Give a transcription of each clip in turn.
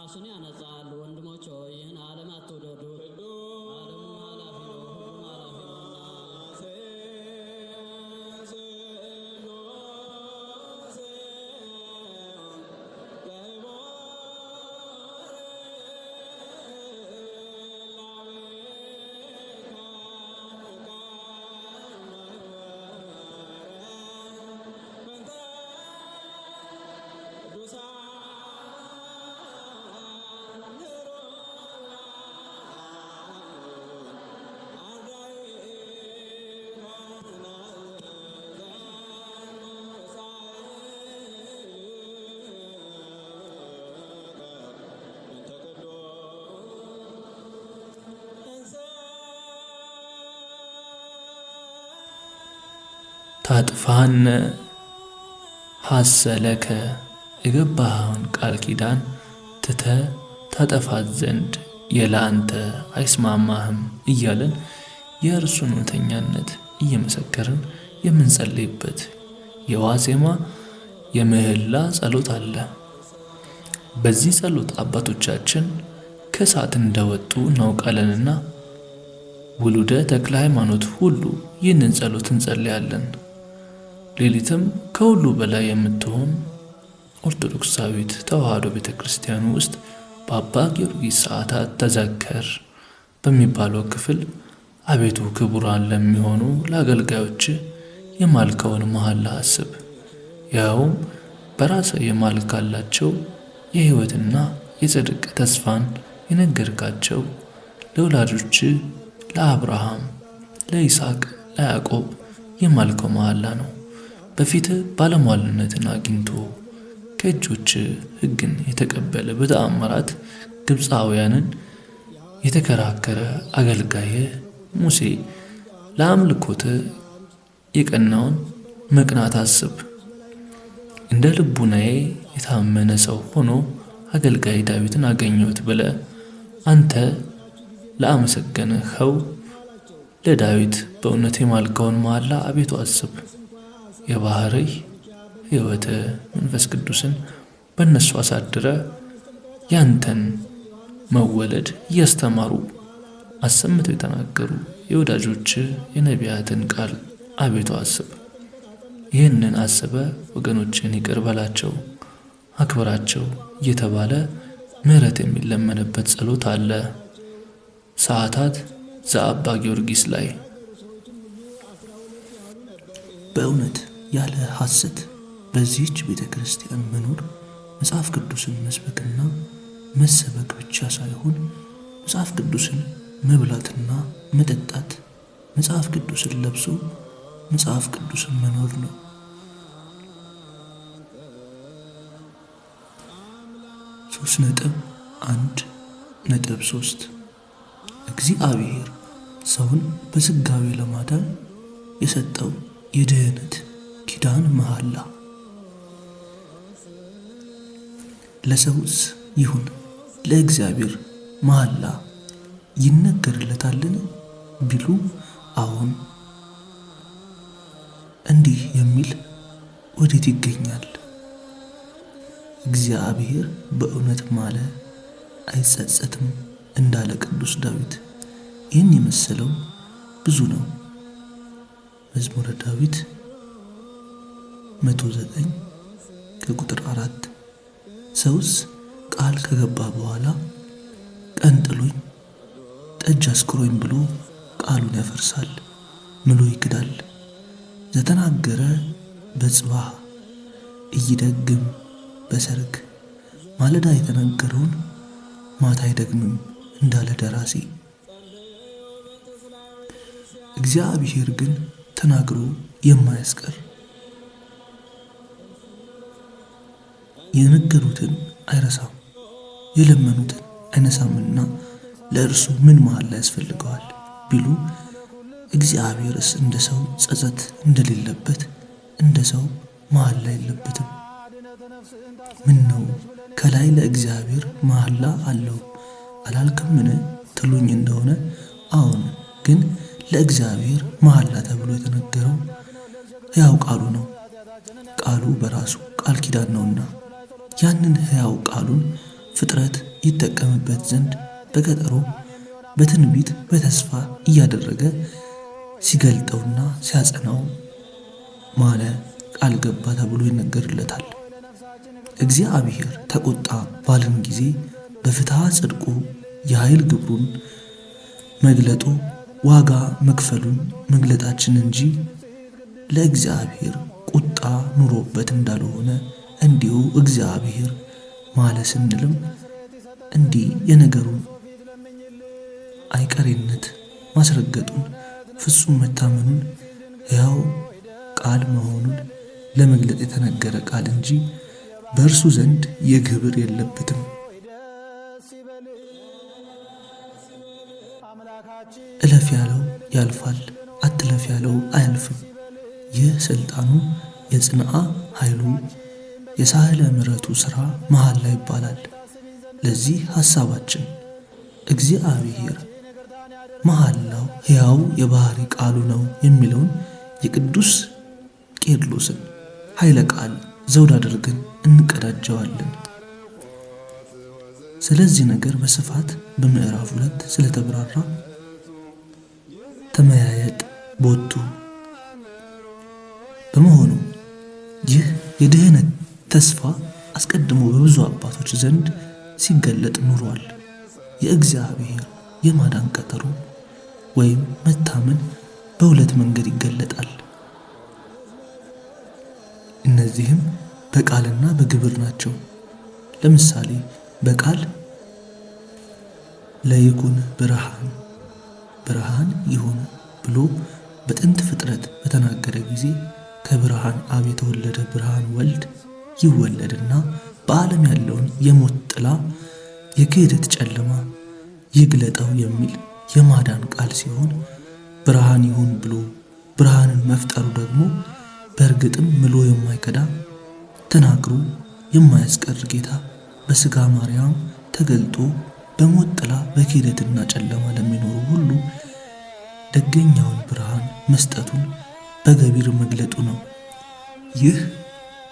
ራሱን ያነጻል። ወንድሞች ሆይ ይህን ዓለም አትውደዱ። ዓለሙ ኃላፊ ነው፣ ሁሉም ኃላፊ ነውና። ታጥፋነ ሐሰለከ የገባኸውን ቃል ኪዳን ትተ ታጠፋት ዘንድ የላንተ አይስማማህም እያለን የእርሱን እውነተኛነት እየመሰከርን የምንጸልይበት የዋዜማ የምህላ ጸሎት አለ። በዚህ ጸሎት አባቶቻችን ከእሳት እንደወጡ እናውቃለንና ውሉደ ተክለ ሃይማኖት ሁሉ ይህንን ጸሎት እንጸልያለን። ሌሊትም ከሁሉ በላይ የምትሆን ኦርቶዶክሳዊት ተዋሕዶ ቤተክርስቲያን ውስጥ በአባ ጊዮርጊስ ሰዓታት ተዘከር በሚባለው ክፍል አቤቱ ክቡራን ለሚሆኑ ለአገልጋዮች የማልከውን መሐላ አስብ። ያውም በራስህ የማልካላቸው የሕይወትና የጽድቅ ተስፋን የነገርካቸው ለወላጆች ለአብርሃም፣ ለይስሐቅ፣ ለያዕቆብ የማልከው መሐላ ነው። በፊትህ ባለሟልነትን አግኝቶ ከእጆች ሕግን የተቀበለ በተአምራት ግብፃውያንን የተከራከረ አገልጋየ ሙሴ ለአምልኮት የቀናውን መቅናት አስብ። እንደ ልቡናዬ የታመነ ሰው ሆኖ አገልጋይ ዳዊትን አገኘሁት ብለህ አንተ ለአመሰገንኸው ለዳዊት በእውነት የማልከውን መሐላ አቤቱ አስብ። የባህርይ ሕይወት መንፈስ ቅዱስን በእነሱ አሳድረ ያንተን መወለድ እያስተማሩ አሰምተው የተናገሩ የወዳጆች የነቢያትን ቃል አቤቱ አስብ። ይህንን አስበ ወገኖችን ይቅር በላቸው፣ አክብራቸው እየተባለ ምሕረት የሚለመንበት ጸሎት አለ። ሰዓታት ዘአባ ጊዮርጊስ ላይ በእውነት ያለ ሐሰት በዚህች ቤተ ክርስቲያን መኖር መጽሐፍ ቅዱስን መስበክና መሰበክ ብቻ ሳይሆን መጽሐፍ ቅዱስን መብላትና መጠጣት፣ መጽሐፍ ቅዱስን ለብሶ መጽሐፍ ቅዱስን መኖር ነው። ሶስት ነጥብ 1.3 እግዚአብሔር ሰውን በስጋዌ ለማዳን የሰጠው የድህነት ኪዳን መሐላ ለሰውስ ይሁን ለእግዚአብሔር መሐላ ይነገርለታልን ቢሉ አሁን እንዲህ የሚል ወዴት ይገኛል? እግዚአብሔር በእውነት ማለ አይጸጸትም እንዳለ ቅዱስ ዳዊት ይህን የመሰለው ብዙ ነው። መዝሙረ ዳዊት 109 ከቁጥር 4 ሰውስ ቃል ከገባ በኋላ ቀን ጥሎኝ ጠጅ አስክሮኝ ብሎ ቃሉን ያፈርሳል፣ ምሎ ይክዳል። ዘተናገረ በጽባህ እይደግም በሰርክ ማለዳ የተናገረውን ማታ አይደግምም እንዳለ ደራሲ። እግዚአብሔር ግን ተናግሮ የማያስቀር የነገሩትን አይረሳም፣ የለመኑትን አይነሳምና ለእርሱ ምን መሐላ ያስፈልገዋል ቢሉ እግዚአብሔርስ እንደ ሰው ጸጸት እንደሌለበት እንደ ሰው መሐላ የለበትም። ምን ነው ከላይ ለእግዚአብሔር መሐላ አለው አላልክምን ትሉኝ እንደሆነ አሁን ግን ለእግዚአብሔር መሐላ ተብሎ የተነገረው ሕያው ቃሉ ነው። ቃሉ በራሱ ቃል ኪዳን ነውና ያንን ሕያው ቃሉን ፍጥረት ይጠቀምበት ዘንድ በቀጠሮ በትንቢት በተስፋ እያደረገ ሲገልጠውና ሲያጸናው ማለ፣ ቃል ገባ ተብሎ ይነገርለታል። እግዚአብሔር ተቆጣ ባልን ጊዜ በፍትሐ ጽድቁ የኃይል ግብሩን መግለጡ ዋጋ መክፈሉን መግለጣችን እንጂ ለእግዚአብሔር ቁጣ ኑሮበት እንዳልሆነ እንዲሁ እግዚአብሔር ማለ ስንልም እንዲህ የነገሩን አይቀሬነት ማስረገጡን ፍጹም መታመኑን ሕያው ቃል መሆኑን ለመግለጥ የተነገረ ቃል እንጂ በእርሱ ዘንድ የግብር የለበትም። እለፍ ያለው ያልፋል፣ አትለፍ ያለው አያልፍም። ይህ ስልጣኑ የጽንዓ ኃይሉ የሳህለ ምሕረቱ ሥራ መሐላ ይባላል። ለዚህ ሐሳባችን እግዚአብሔር መሐላው ሕያው የባሕሪ ቃሉ ነው የሚለውን የቅዱስ ቄርሎስን ኃይለ ቃል ዘውድ አድርገን እንቀዳጀዋለን። ስለዚህ ነገር በስፋት በምዕራፍ 2 ስለተብራራ ተመያየጥ ቦቱ። በመሆኑ ይህ የድኅነት ተስፋ አስቀድሞ በብዙ አባቶች ዘንድ ሲገለጥ ኑሯል። የእግዚአብሔር የማዳን ቀጠሮ ወይም መታመን በሁለት መንገድ ይገለጣል። እነዚህም በቃልና በግብር ናቸው። ለምሳሌ በቃል ለይኩን ብርሃን ብርሃን ይሁን ብሎ በጥንት ፍጥረት በተናገረ ጊዜ ከብርሃን አብ የተወለደ ብርሃን ወልድ ይወለድና በዓለም ያለውን የሞት ጥላ የክህደት ጨለማ ይግለጠው የሚል የማዳን ቃል ሲሆን፣ ብርሃን ይሁን ብሎ ብርሃንን መፍጠሩ ደግሞ በእርግጥም ምሎ የማይከዳ ተናግሮ የማያስቀር ጌታ በሥጋ ማርያም ተገልጦ በሞት ጥላ በክህደትና ጨለማ ለሚኖሩ ሁሉ ደገኛውን ብርሃን መስጠቱን በገቢር መግለጡ ነው። ይህ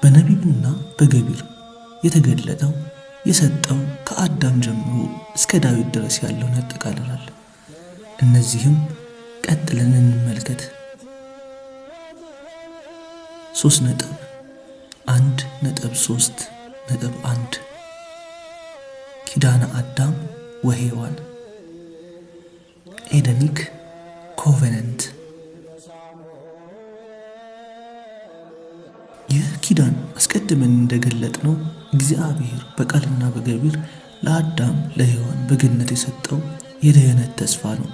በነቢብና በገቢር የተገለጠው የሰጠው ከአዳም ጀምሮ እስከ ዳዊት ድረስ ያለውን ያጠቃልላል። እነዚህም ቀጥለን እንመልከት። 3.1.3.1 ኪዳነ አዳም ወሔዋን ኤደኒክ ኮቨነንት። ይህ ኪዳን አስቀድመን እንደገለጥነው እግዚአብሔር በቃልና በገቢር ለአዳም ለሔዋን በገነት የሰጠው የድኅነት ተስፋ ነው።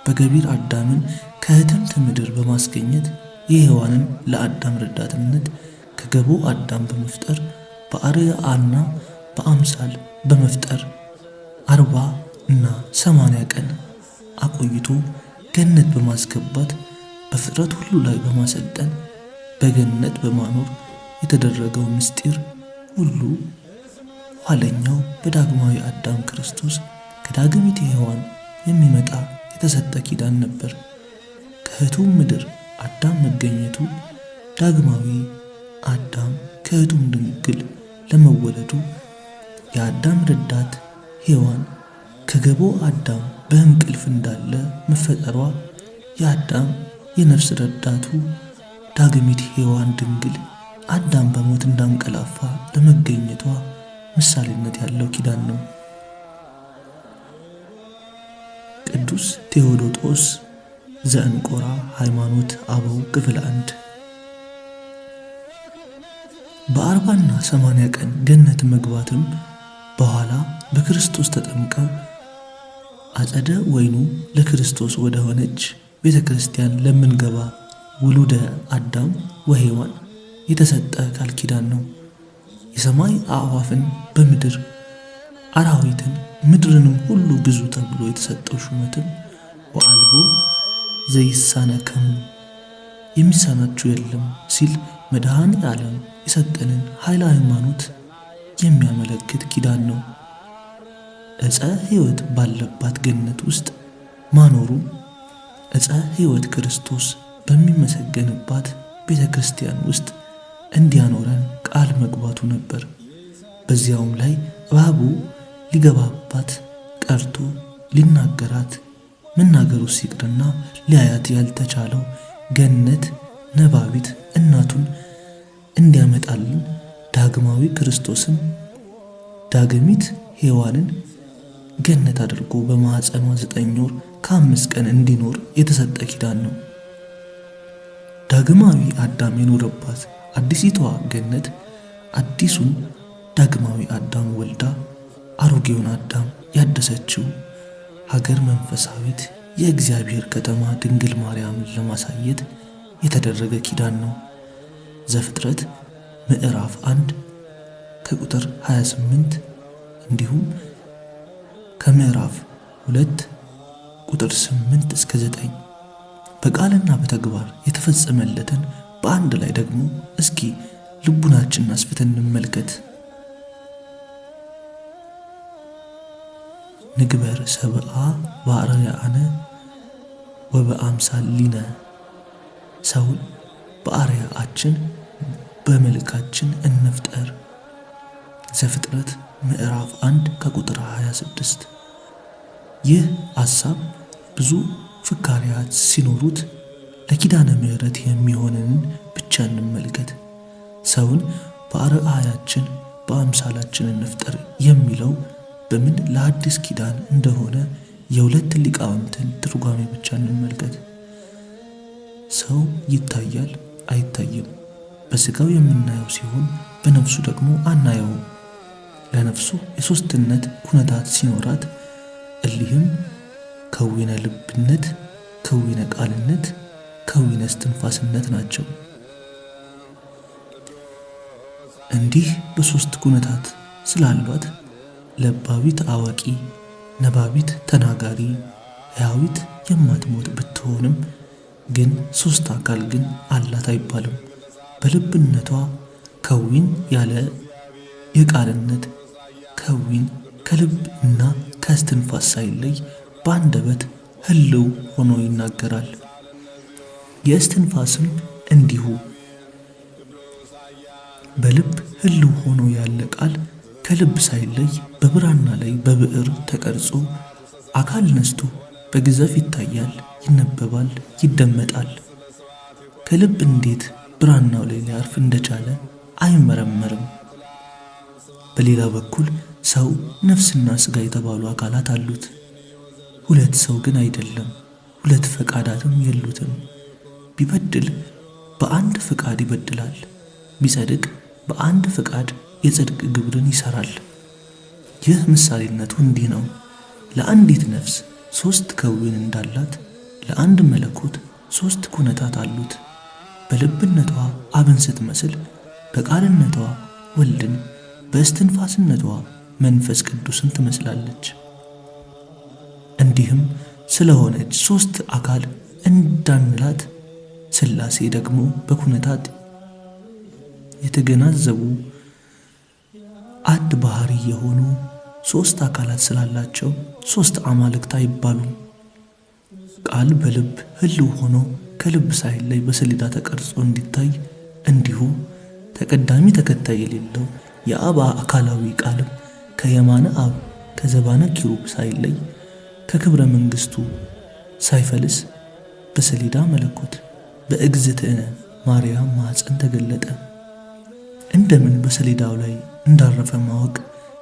በገቢር አዳምን ከሕትምት ምድር በማስገኘት የሔዋንን ለአዳም ረዳትነት ከገቦ አዳም በመፍጠር በአርአያና በአምሳል በመፍጠር 40 እና 80 ቀን አቆይቶ ገነት በማስገባት በፍጥረት ሁሉ ላይ በማሰልጠን በገነት በማኖር የተደረገው ምስጢር ሁሉ ኋለኛው በዳግማዊ አዳም ክርስቶስ ከዳግሚት ሔዋን የሚመጣ የተሰጠ ኪዳን ነበር። ከሕቱም ምድር አዳም መገኘቱ ዳግማዊ አዳም ከሕቱም ድንግል ለመወለዱ የአዳም ረዳት ሔዋን ከገቦ አዳም በእንቅልፍ እንዳለ መፈጠሯ የአዳም የነፍስ ረዳቱ ዳግሚት ሔዋን ድንግል አዳም በሞት እንዳንቀላፋ ለመገኘቷ ምሳሌነት ያለው ኪዳን ነው። ቅዱስ ቴዎዶጦስ ዘእንቆራ ሃይማኖት አበው ክፍል 1 በ40 እና 80 ቀን ገነት መግባትም በኋላ በክርስቶስ ተጠምቀው አጸደ ወይኑ ለክርስቶስ ወደ ሆነች ቤተ ክርስቲያን ለምንገባ ውሉደ አዳም ወሔዋን የተሰጠ ቃል ኪዳን ነው። የሰማይ አዕዋፍን በምድር አራዊትን ምድርንም ሁሉ ግዙ ተብሎ የተሰጠው ሹመትም ወአልቦ ዘይሳነከሙ የሚሳናችሁ የለም ሲል መድኃኔ ዓለም የሰጠንን ኃይለ ሃይማኖት የሚያመለክት ኪዳን ነው። ዕፀ ሕይወት ባለባት ገነት ውስጥ ማኖሩ ዕፀ ሕይወት ክርስቶስ በሚመሰገንባት ቤተ ክርስቲያን ውስጥ እንዲያኖረን ቃል መግባቱ ነበር። በዚያውም ላይ እባቡ ሊገባባት ቀርቶ ሊናገራት መናገሩ ሲቅርና ሊያያት ያልተቻለው ገነት ነባቢት እናቱን እንዲያመጣልን ዳግማዊ ክርስቶስም ዳግሚት ሔዋንን ገነት አድርጎ በማኅፀኗ 9 ወር ከ5 ቀን እንዲኖር የተሰጠ ኪዳን ነው። ዳግማዊ አዳም የኖረባት አዲሲቷ ገነት አዲሱን ዳግማዊ አዳም ወልዳ አሮጌውን አዳም ያደሰችው ሀገር መንፈሳዊት የእግዚአብሔር ከተማ ድንግል ማርያምን ለማሳየት የተደረገ ኪዳን ነው። ዘፍጥረት ምዕራፍ 1 ከቁጥር 28 እንዲሁም ከምዕራፍ 2 ቁጥር 8 እስከ 9 በቃልና በተግባር የተፈጸመለትን በአንድ ላይ ደግሞ እስኪ ልቡናችንን አስፍተን እንመልከት። ንግበር ሰብአ በአርአያነ ወበአምሳሊነ፣ ሰውን በአርአያችን በመልካችን እንፍጠር። ዘፍጥረት ምዕራፍ 1 ከቁጥር 26። ይህ ሐሳብ ብዙ ፍካሪያት ሲኖሩት ለኪዳነ ምሕረት የሚሆንን ብቻ እንመልከት። ሰውን በአርአያችን በአምሳላችን እንፍጠር የሚለው በምን ለአዲስ ኪዳን እንደሆነ የሁለት ሊቃውንትን ትርጓሜ ብቻ እንመልከት። ሰው ይታያል አይታይም። በሥጋው የምናየው ሲሆን በነፍሱ ደግሞ አናየውም። ለነፍሱ የሦስትነት ኩነታት ሲኖራት እሊህም ከዊነ ልብነት፣ ከዊነ ቃልነት፣ ከዊነ እስትንፋስነት ናቸው። እንዲህ በሦስት ኩነታት ስላሏት ለባዊት አዋቂ፣ ነባቢት ተናጋሪ፣ ሕያዊት የማትሞት ብትሆንም ግን 3 አካል ግን አላት አይባልም። በልብነቷ ከዊን ያለ የቃልነት ከዊን ከልብ እና ከእስትንፋስ ሳይለይ በአንደበት ህልው ሆኖ ይናገራል። የእስትንፋስም እንዲሁ በልብ ህልው ሆኖ ያለ ቃል ከልብ ሳይለይ በብራና ላይ በብዕር ተቀርጾ አካል ነስቶ በግዘፍ ይታያል፣ ይነበባል፣ ይደመጣል። ከልብ እንዴት ብራናው ላይ ሊያርፍ እንደቻለ አይመረመርም። በሌላ በኩል ሰው ነፍስና ሥጋ የተባሉ አካላት አሉት። 2 ሰው ግን አይደለም፣ 2 ፈቃዳትም የሉትም። ቢበድል በአንድ ፈቃድ ይበድላል፣ ቢጸድቅ በአንድ ፈቃድ የጽድቅ ግብርን ይሰራል። ይህ ምሳሌነቱ እንዲህ ነው። ለአንዲት ነፍስ 3 ከዊን እንዳላት ለአንድ መለኮት 3 ኩነታት አሉት። በልብነቷ አብን ስትመስል፣ በቃልነቷ ወልድን፣ በእስትንፋስነቷ መንፈስ ቅዱስን ትመስላለች። እንዲህም ስለሆነች 3 አካል እንዳንላት ሥላሴ ደግሞ በኩነታት የተገናዘቡ አንድ ባህሪ የሆኑ 3 አካላት ስላላቸው 3 አማልክት አይባሉም። ቃል በልብ ህልው ሆኖ ከልብ ሳይለይ በሰሌዳ ተቀርጾ እንዲታይ እንዲሁ ተቀዳሚ ተከታይ የሌለው የአብ አካላዊ ቃልም ከየማነ አብ ከዘባነ ኪሩብ ሳይለይ ከክብረ መንግሥቱ ሳይፈልስ በሰሌዳ መለኮት በእግዝእትነ ማርያም ማኅፀን ተገለጠ። እንደምን በሰሌዳው ላይ እንዳረፈ ማወቅ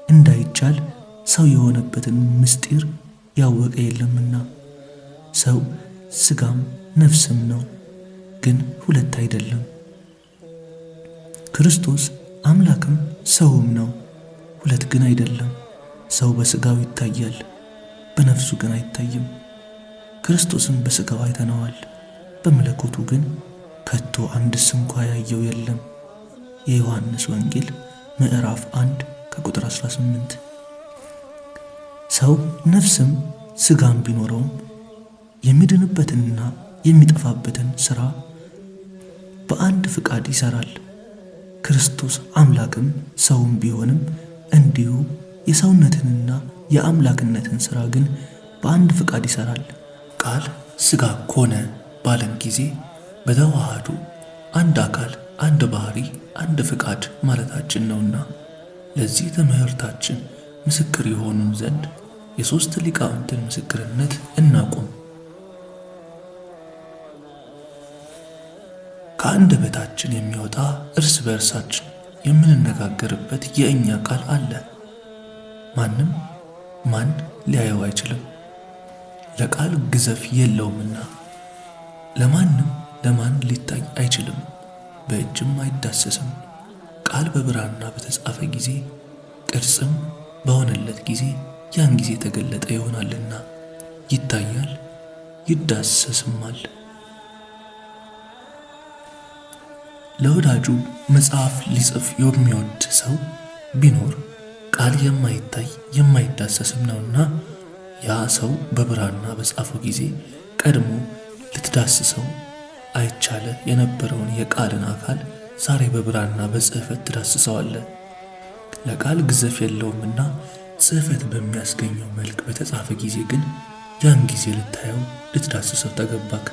እንዳይቻል ሰው የሆነበትን ምስጢር ያወቀ የለምና። ሰው ሥጋም ነፍስም ነው፣ ግን 2 አይደለም። ክርስቶስ አምላክም ሰውም ነው፣ 2 ግን አይደለም። ሰው በሥጋው ይታያል፣ በነፍሱ ግን አይታይም። ክርስቶስም በሥጋው አይተነዋል፣ በመለኮቱ ግን ከቶ አንድስ እንኳ ያየው የለም። የዮሐንስ ወንጌል ምዕራፍ 1 ከቁጥር 18። ሰው ነፍስም ሥጋም ቢኖረውም የሚድንበትንና የሚጠፋበትን ሥራ በአንድ ፍቃድ ይሠራል። ክርስቶስ አምላክም ሰውም ቢሆንም እንዲሁ የሰውነትንና የአምላክነትን ሥራ ግን በአንድ ፍቃድ ይሠራል። ቃል ሥጋ ኮነ ባለን ጊዜ በተዋሃዱ አንድ አካል፣ አንድ ባህሪ፣ አንድ ፍቃድ ማለታችን ነውና ለዚህ ትምህርታችን ምስክር የሆኑን ዘንድ የሦስት ሊቃውንትን ምስክርነት እናቁም። ከአንደበታችን የሚወጣ እርስ በእርሳችን የምንነጋገርበት የእኛ ቃል አለ። ማንም ማን ሊያየው አይችልም፣ ለቃል ግዘፍ የለውምና። ለማንም ለማን ሊታይ አይችልም፣ በእጅም አይዳሰስም። ቃል በብራና በተጻፈ ጊዜ ቅርጽም በሆነለት ጊዜ ያን ጊዜ ተገለጠ ይሆናልና ይታያል፣ ይዳሰስማል። ለወዳጁ መጽሐፍ ሊጽፍ የሚወድ ሰው ቢኖር ቃል የማይታይ የማይዳሰስም ነውና ያ ሰው በብራና በጻፈው ጊዜ ቀድሞ ልትዳስሰው አይቻለ የነበረውን የቃልን አካል ዛሬ በብራና በጽሕፈት ትዳስሰዋለህ። ለቃል ግዘፍ የለውምና ጽሕፈት በሚያስገኘው መልክ በተጻፈ ጊዜ ግን ያን ጊዜ ልታየው ልትዳስሰው ተገባክ።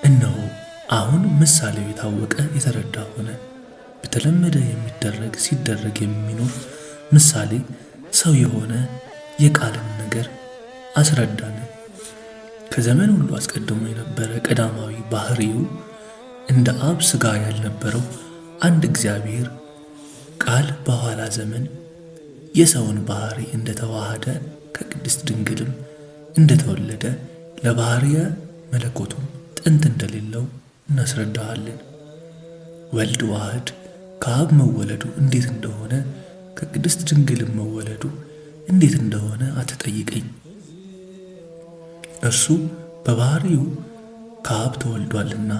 እነሆ አሁን ምሳሌው የታወቀ የተረዳ ሆነ። በተለመደ የሚደረግ ሲደረግ የሚኖር ምሳሌ ሰው የሆነ የቃልን ነገር አስረዳን። ከዘመን ሁሉ አስቀድሞ የነበረ ቀዳማዊ ባህሪው እንደ አብ ሥጋ ያልነበረው አንድ እግዚአብሔር ቃል በኋላ ዘመን የሰውን ባህሪ እንደተዋሃደ ከቅድስት ድንግልም እንደተወለደ ለባህሪየ መለኮቱም ጥንት እንደሌለው እናስረዳሃለን። ወልድ ዋህድ ከአብ መወለዱ እንዴት እንደሆነ ከቅድስት ድንግልም መወለዱ እንዴት እንደሆነ አትጠይቀኝ። እርሱ በባህሪው ከአብ ተወልዷልና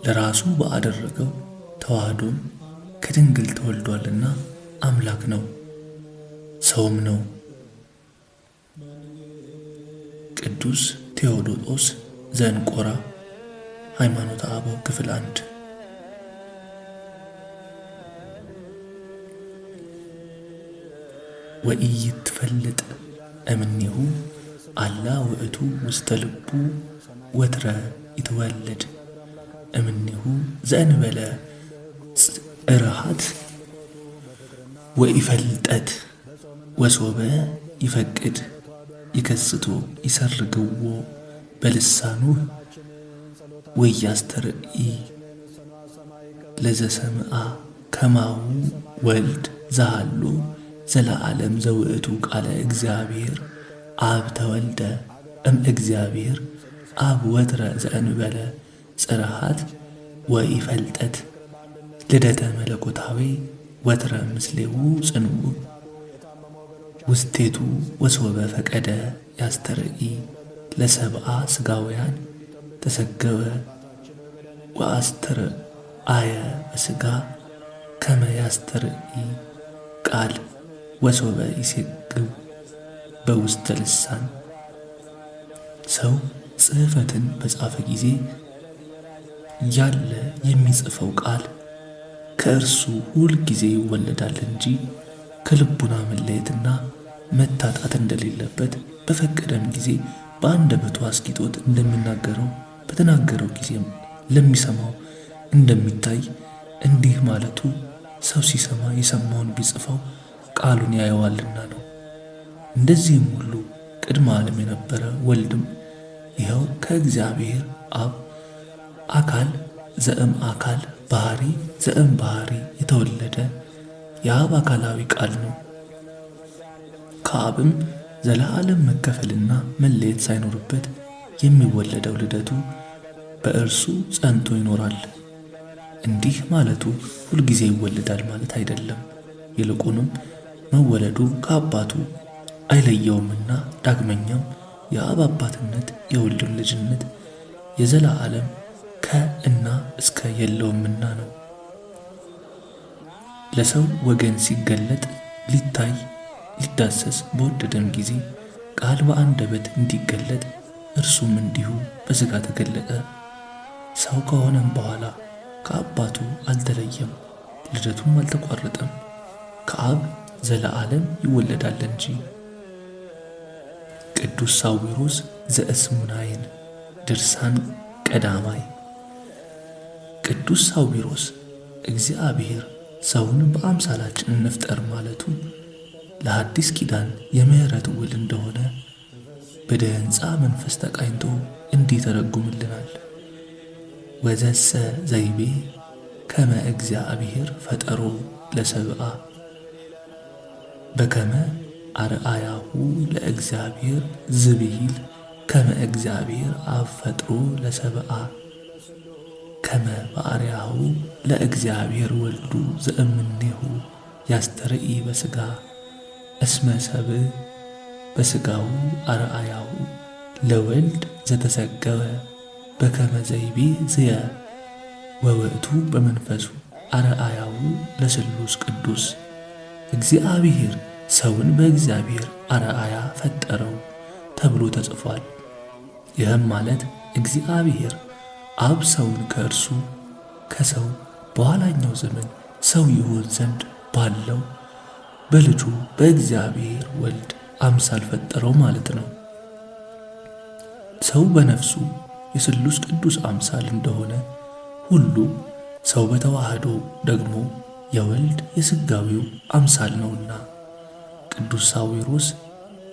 ለራሱ ባደረገው ተዋህዶም ከድንግል ተወልዷልና አምላክ ነው፣ ሰውም ነው። ቅዱስ ቴዎዶጦስ ዘእንቆራ ሃይማኖተ አበው ክፍል 1። ወኢይትፈልጥ እምኔሁ አላ ውእቱ ውስተ ልቡ ወትረ ይትወለድ እምኔሁ ዘእንበለ ጽርሃት ወኢፈልጠት ወሶበ ይፈቅድ ይከስቶ ይሰርግዎ በልሳኑ ወያስተርኢ ለዘሰምአ ከማሁ ወልድ ዘሃሎ ዘለዓለም ዘውእቱ ቃለ እግዚአብሔር አብ ተወልደ እግዚአብሔር አብ ወትረ ዘእንበለ ጽርሃት ወኢፈልጠት ልደተ መለኮታዊ ወትረ ምስሌሁ ጽንዑ ውስቴቱ ወሶበ ፈቀደ ያስተርኢ ለሰብአ ሥጋውያን ተሰገወ ወአስተርአየ በሥጋ ከመ ያስተርኢ ቃል ወሶበ ይሴግው በውስተ ልሳን። ሰው ጽሕፈትን በጻፈ ጊዜ ያለ የሚጽፈው ቃል ከእርሱ ሁል ጊዜ ይወለዳል እንጂ ከልቡና መለየትና መታጣት እንደሌለበት በፈቀደም ጊዜ በአንደበቱ አስጊጦት እንደሚናገረው በተናገረው ጊዜም ለሚሰማው እንደሚታይ እንዲህ ማለቱ ሰው ሲሰማ የሰማውን ቢጽፈው ቃሉን ያየዋልና ነው። እንደዚህም ሁሉ ቅድመ ዓለም የነበረ ወልድም ይኸው ከእግዚአብሔር አብ አካል ዘእም አካል ባህሪ ዘእም ባህሪ የተወለደ የአብ አካላዊ ቃል ነው። ከአብም ዘለዓለም መከፈልና መለየት ሳይኖርበት የሚወለደው ልደቱ በእርሱ ጸንቶ ይኖራል። እንዲህ ማለቱ ሁልጊዜ ይወለዳል ማለት አይደለም። ይልቁንም መወለዱ ከአባቱ አይለየውምና ዳግመኛም የአብ አባትነት የወልድም ልጅነት የዘላለም ከእና እስከ የለውምና ነው። ለሰው ወገን ሲገለጥ ሊታይ ሊዳሰስ በወደደም ጊዜ ቃል በአንደበት እንዲገለጥ እርሱም እንዲሁ በሥጋ ተገለጠ። ሰው ከሆነም በኋላ ከአባቱ አልተለየም፣ ልደቱም አልተቋረጠም። ከአብ ዘለዓለም ይወለዳል እንጂ። ቅዱስ ሳዊሮስ ዘእስሙናይን ድርሳን ቀዳማይ። ቅዱስ ሳዊሮስ እግዚአብሔር ሰውን በአምሳላችን እንፍጠር ማለቱ ለአዲስ ኪዳን የምህረት ውል እንደሆነ በደህንፃ መንፈስ ተቃኝቶ እንዲህ ተረጉምልናል። ወዘሰ ዘይቤ ከመ እግዚአብሔር ፈጠሮ ለሰብአ በከመ አርአያሁ ለእግዚአብሔር ዝብሂል ከመ እግዚአብሔር አብ ፈጥሮ ለሰብአ ከመ በአርአያሁ ለእግዚአብሔር ወልዱ ዘእምኔሁ ያስተርኢ በሥጋ እስመ ሰብእ በሥጋው አርአያሁ ለወልድ ዘተሰገወ በከመ ዘይቤ ዝየ ወውእቱ በመንፈሱ አርአያሁ ለስሉስ ቅዱስ። እግዚአብሔር ሰውን በእግዚአብሔር አርአያ ፈጠረው ተብሎ ተጽፏል። ይህም ማለት እግዚአብሔር አብ ሰውን ከእርሱ ከሰው በኋላኛው ዘመን ሰው ይሆን ዘንድ ባለው በልጁ በእግዚአብሔር ወልድ አምሳል ፈጠረው ማለት ነው። ሰው በነፍሱ የስሉስ ቅዱስ አምሳል እንደሆነ ሁሉ ሰው በተዋህዶ ደግሞ የወልድ የሥጋዊው አምሳል ነውና። ቅዱስ ሳዊሮስ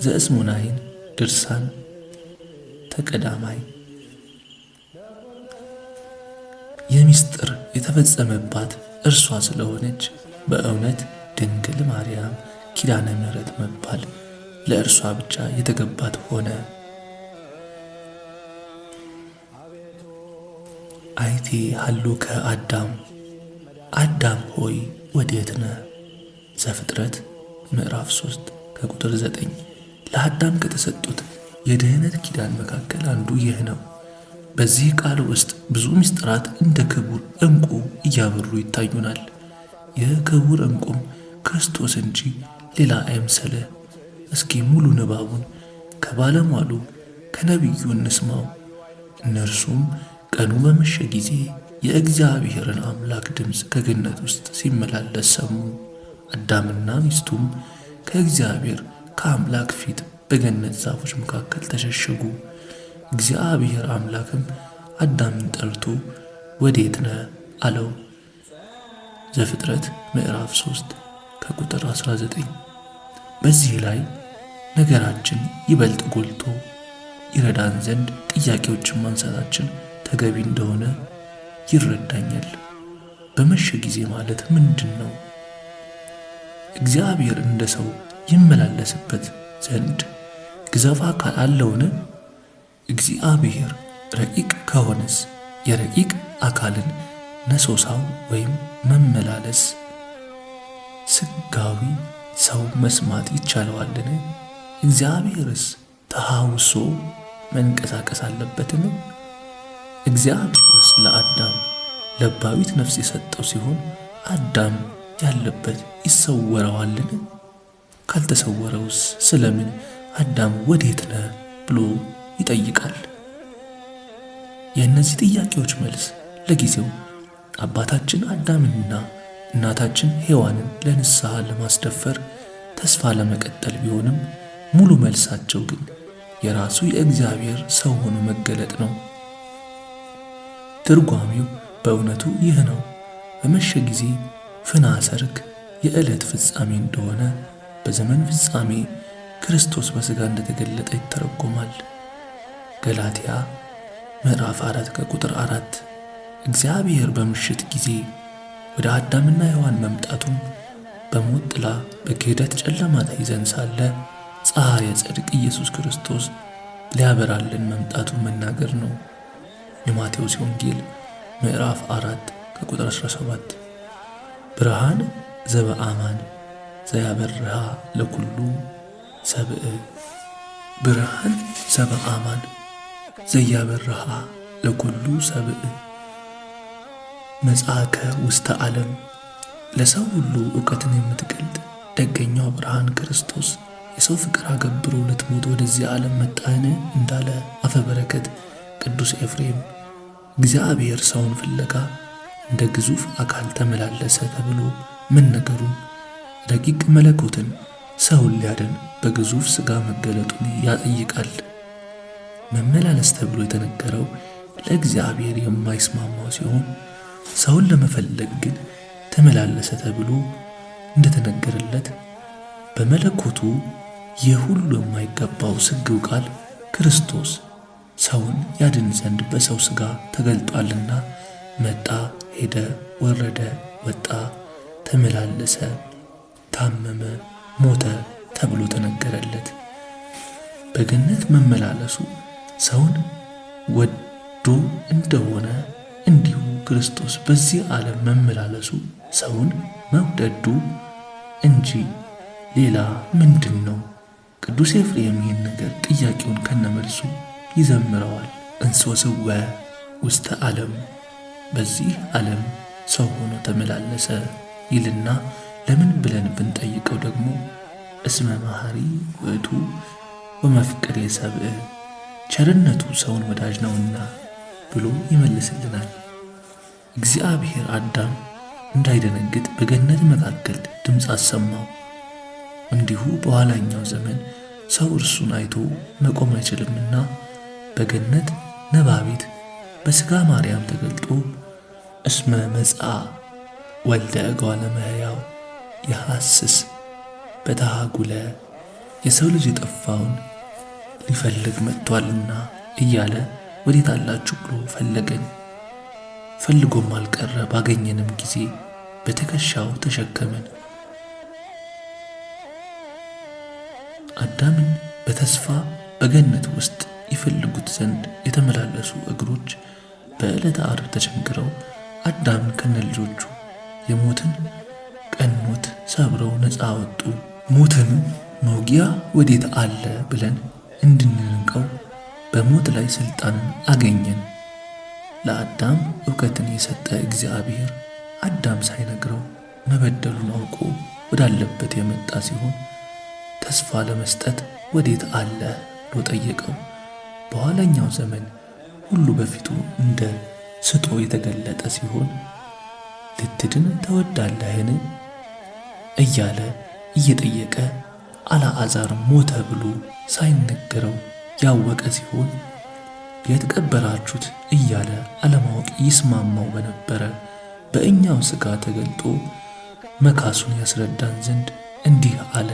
ዘእስሙናይን ድርሳን ተቀዳማይ የሚስጥር የተፈጸመባት እርሷ ስለሆነች በእውነት ድንግል ማርያም ኪዳነ ምሕረት መባል ለእርሷ ብቻ የተገባት ሆነ። አይቴ ሀሎከ አዳም አዳም ሆይ ወዴት ነህ? ዘፍጥረት ምዕራፍ 3 ከቁጥር 9። ለአዳም ከተሰጡት የድኅነት ኪዳን መካከል አንዱ ይህ ነው። በዚህ ቃል ውስጥ ብዙ ምስጢራት እንደ ክቡር ዕንቁ እያበሩ ይታዩናል። ይህ ክቡር ዕንቁም ክርስቶስ እንጂ ሌላ አይምሰልህ። እስኪ ሙሉ ንባቡን ከባለሟሉ ከነቢዩ እንስማው። እነርሱም ቀኑ በመሸ ጊዜ የእግዚአብሔርን አምላክ ድምፅ ከገነት ውስጥ ሲመላለስ ሰሙ። አዳምና ሚስቱም ከእግዚአብሔር ከአምላክ ፊት በገነት ዛፎች መካከል ተሸሸጉ። እግዚአብሔር አምላክም አዳምን ጠርቶ ወዴት ነህ አለው። ዘፍጥረት ምዕራፍ 3 ከቁጥር 19። በዚህ ላይ ነገራችን ይበልጥ ጎልቶ ይረዳን ዘንድ ጥያቄዎችን ማንሳታችን ተገቢ እንደሆነ ይረዳኛል። በመሸ ጊዜ ማለት ምንድን ነው? እግዚአብሔር እንደ ሰው ይመላለስበት ዘንድ ግዘፍ አካል አለውን? እግዚአብሔር ረቂቅ ከሆነስ የረቂቅ አካልን ነሶሳው ወይም መመላለስ ስጋዊ ሰው መስማት ይቻለዋልን? እግዚአብሔርስ ተሐውሶ መንቀሳቀስ አለበትን? እግዚአብሔርስ ለአዳም ለባዊት ነፍስ የሰጠው ሲሆን አዳም ያለበት ይሰወረዋልን? ካልተሰወረውስ ስለምን አዳም ወዴት ነህ ብሎ ይጠይቃል? የእነዚህ ጥያቄዎች መልስ ለጊዜው አባታችን አዳምንና እናታችን ሔዋንን ለንስሐ ለማስደፈር ተስፋ ለመቀጠል ቢሆንም ሙሉ መልሳቸው ግን የራሱ የእግዚአብሔር ሰው ሆኖ መገለጥ ነው። ትርጓሜው በእውነቱ ይህ ነው። በመሸ ጊዜ ፍና ሰርክ የዕለት ፍጻሜ እንደሆነ በዘመን ፍጻሜ ክርስቶስ በሥጋ እንደተገለጠ ይተረጎማል። ገላትያ ምዕራፍ 4 ከቁጥር 4። እግዚአብሔር በምሽት ጊዜ ወደ አዳምና ሔዋን መምጣቱም በሞት ጥላ በክህደት ጨለማ ተይዘን ሳለ ፀሐየ ጽድቅ ኢየሱስ ክርስቶስ ሊያበራልን መምጣቱን መናገር ነው። የማቴዎስ ወንጌል ምዕራፍ 4 ከቁጥር 17። ብርሃን ዘበአማን ዘያበርሃ ለኩሉ ሰብእ ብርሃን ዘበአማን ዘያበርሃ ለኩሉ ሰብእ መጽአከ ውስተ ዓለም ለሰው ሁሉ ዕውቀትን የምትገልጥ ደገኛው ብርሃን ክርስቶስ የሰው ፍቅር አገብሮ ልትሞት ወደዚህ ዓለም መጣህን እንዳለ አፈ በረከት ቅዱስ ኤፍሬም እግዚአብሔር ሰውን ፍለጋ እንደ ግዙፍ አካል ተመላለሰ ተብሎ መነገሩን ረቂቅ መለኮትን ሰውን ሊያድን በግዙፍ ሥጋ መገለጡን ያጠይቃል። መመላለስ ተብሎ የተነገረው ለእግዚአብሔር የማይስማማው ሲሆን ሰውን ለመፈለግ ግን ተመላለሰ ተብሎ እንደተነገረለት በመለኮቱ ይህ ሁሉ የማይገባው ስግው ቃል ክርስቶስ ሰውን ያድን ዘንድ በሰው ሥጋ ተገልጧልና መጣ፣ ሄደ፣ ወረደ፣ ወጣ፣ ተመላለሰ፣ ታመመ፣ ሞተ ተብሎ ተነገረለት። በገነት መመላለሱ ሰውን ወዶ እንደሆነ እንዲሁ ክርስቶስ በዚህ ዓለም መመላለሱ ሰውን መውደዱ እንጂ ሌላ ምንድን ነው? ቅዱስ ኤፍሬም ይህን ነገር ጥያቄውን ከነመልሱ ይዘምረዋል። እንሶስወ ውስተ ዓለም፣ በዚህ ዓለም ሰው ሆኖ ተመላለሰ ይልና ለምን ብለን ብንጠይቀው ደግሞ እስመ መሐሪ ውእቱ ወመፍቅሬ ሰብእ፣ ቸርነቱ ሰውን ወዳጅ ነውና ብሎ ይመልስልናል። እግዚአብሔር አዳም እንዳይደነግጥ በገነት መካከል ድምፅ አሰማው። እንዲሁ በኋላኛው ዘመን ሰው እርሱን አይቶ መቆም አይችልምና በገነት ነባቢት በሥጋ ማርያም ተገልጦ እስመ መጽአ ወልደ እጓለ እመሕያው የሐስስ በተሃጉለ፣ የሰው ልጅ የጠፋውን ሊፈልግ መጥቷልና እያለ ወዴት አላችሁ ብሎ ፈለገን። ፈልጎም አልቀረ፣ ባገኘንም ጊዜ በትከሻው ተሸከመን። አዳምን በተስፋ በገነት ውስጥ ይፈልጉት ዘንድ የተመላለሱ እግሮች በዕለተ ዓርብ ተቸንክረው አዳምን ከነልጆቹ የሞትን ቀኖት ሰብረው ነፃ ወጡ። ሞትን መውጊያ ወዴት አለ ብለን እንድንንቀው በሞት ላይ ሥልጣንን አገኘን። ለአዳም ዕውቀትን የሰጠ እግዚአብሔር አዳም ሳይነግረው መበደሉን አውቆ ወዳለበት የመጣ ሲሆን ተስፋ ለመስጠት ወዴት አለ ብሎ ጠየቀው። በኋላኛው ዘመን ሁሉ በፊቱ እንደ ስጦ የተገለጠ ሲሆን ልትድን ተወዳለህን እያለ እየጠየቀ አልዓዛር ሞተ ብሎ ሳይነገረው ያወቀ ሲሆን የተቀበራችሁት እያለ አለማወቅ ይስማማው በነበረ በእኛው ሥጋ ተገልጦ መካሱን ያስረዳን ዘንድ እንዲህ አለ።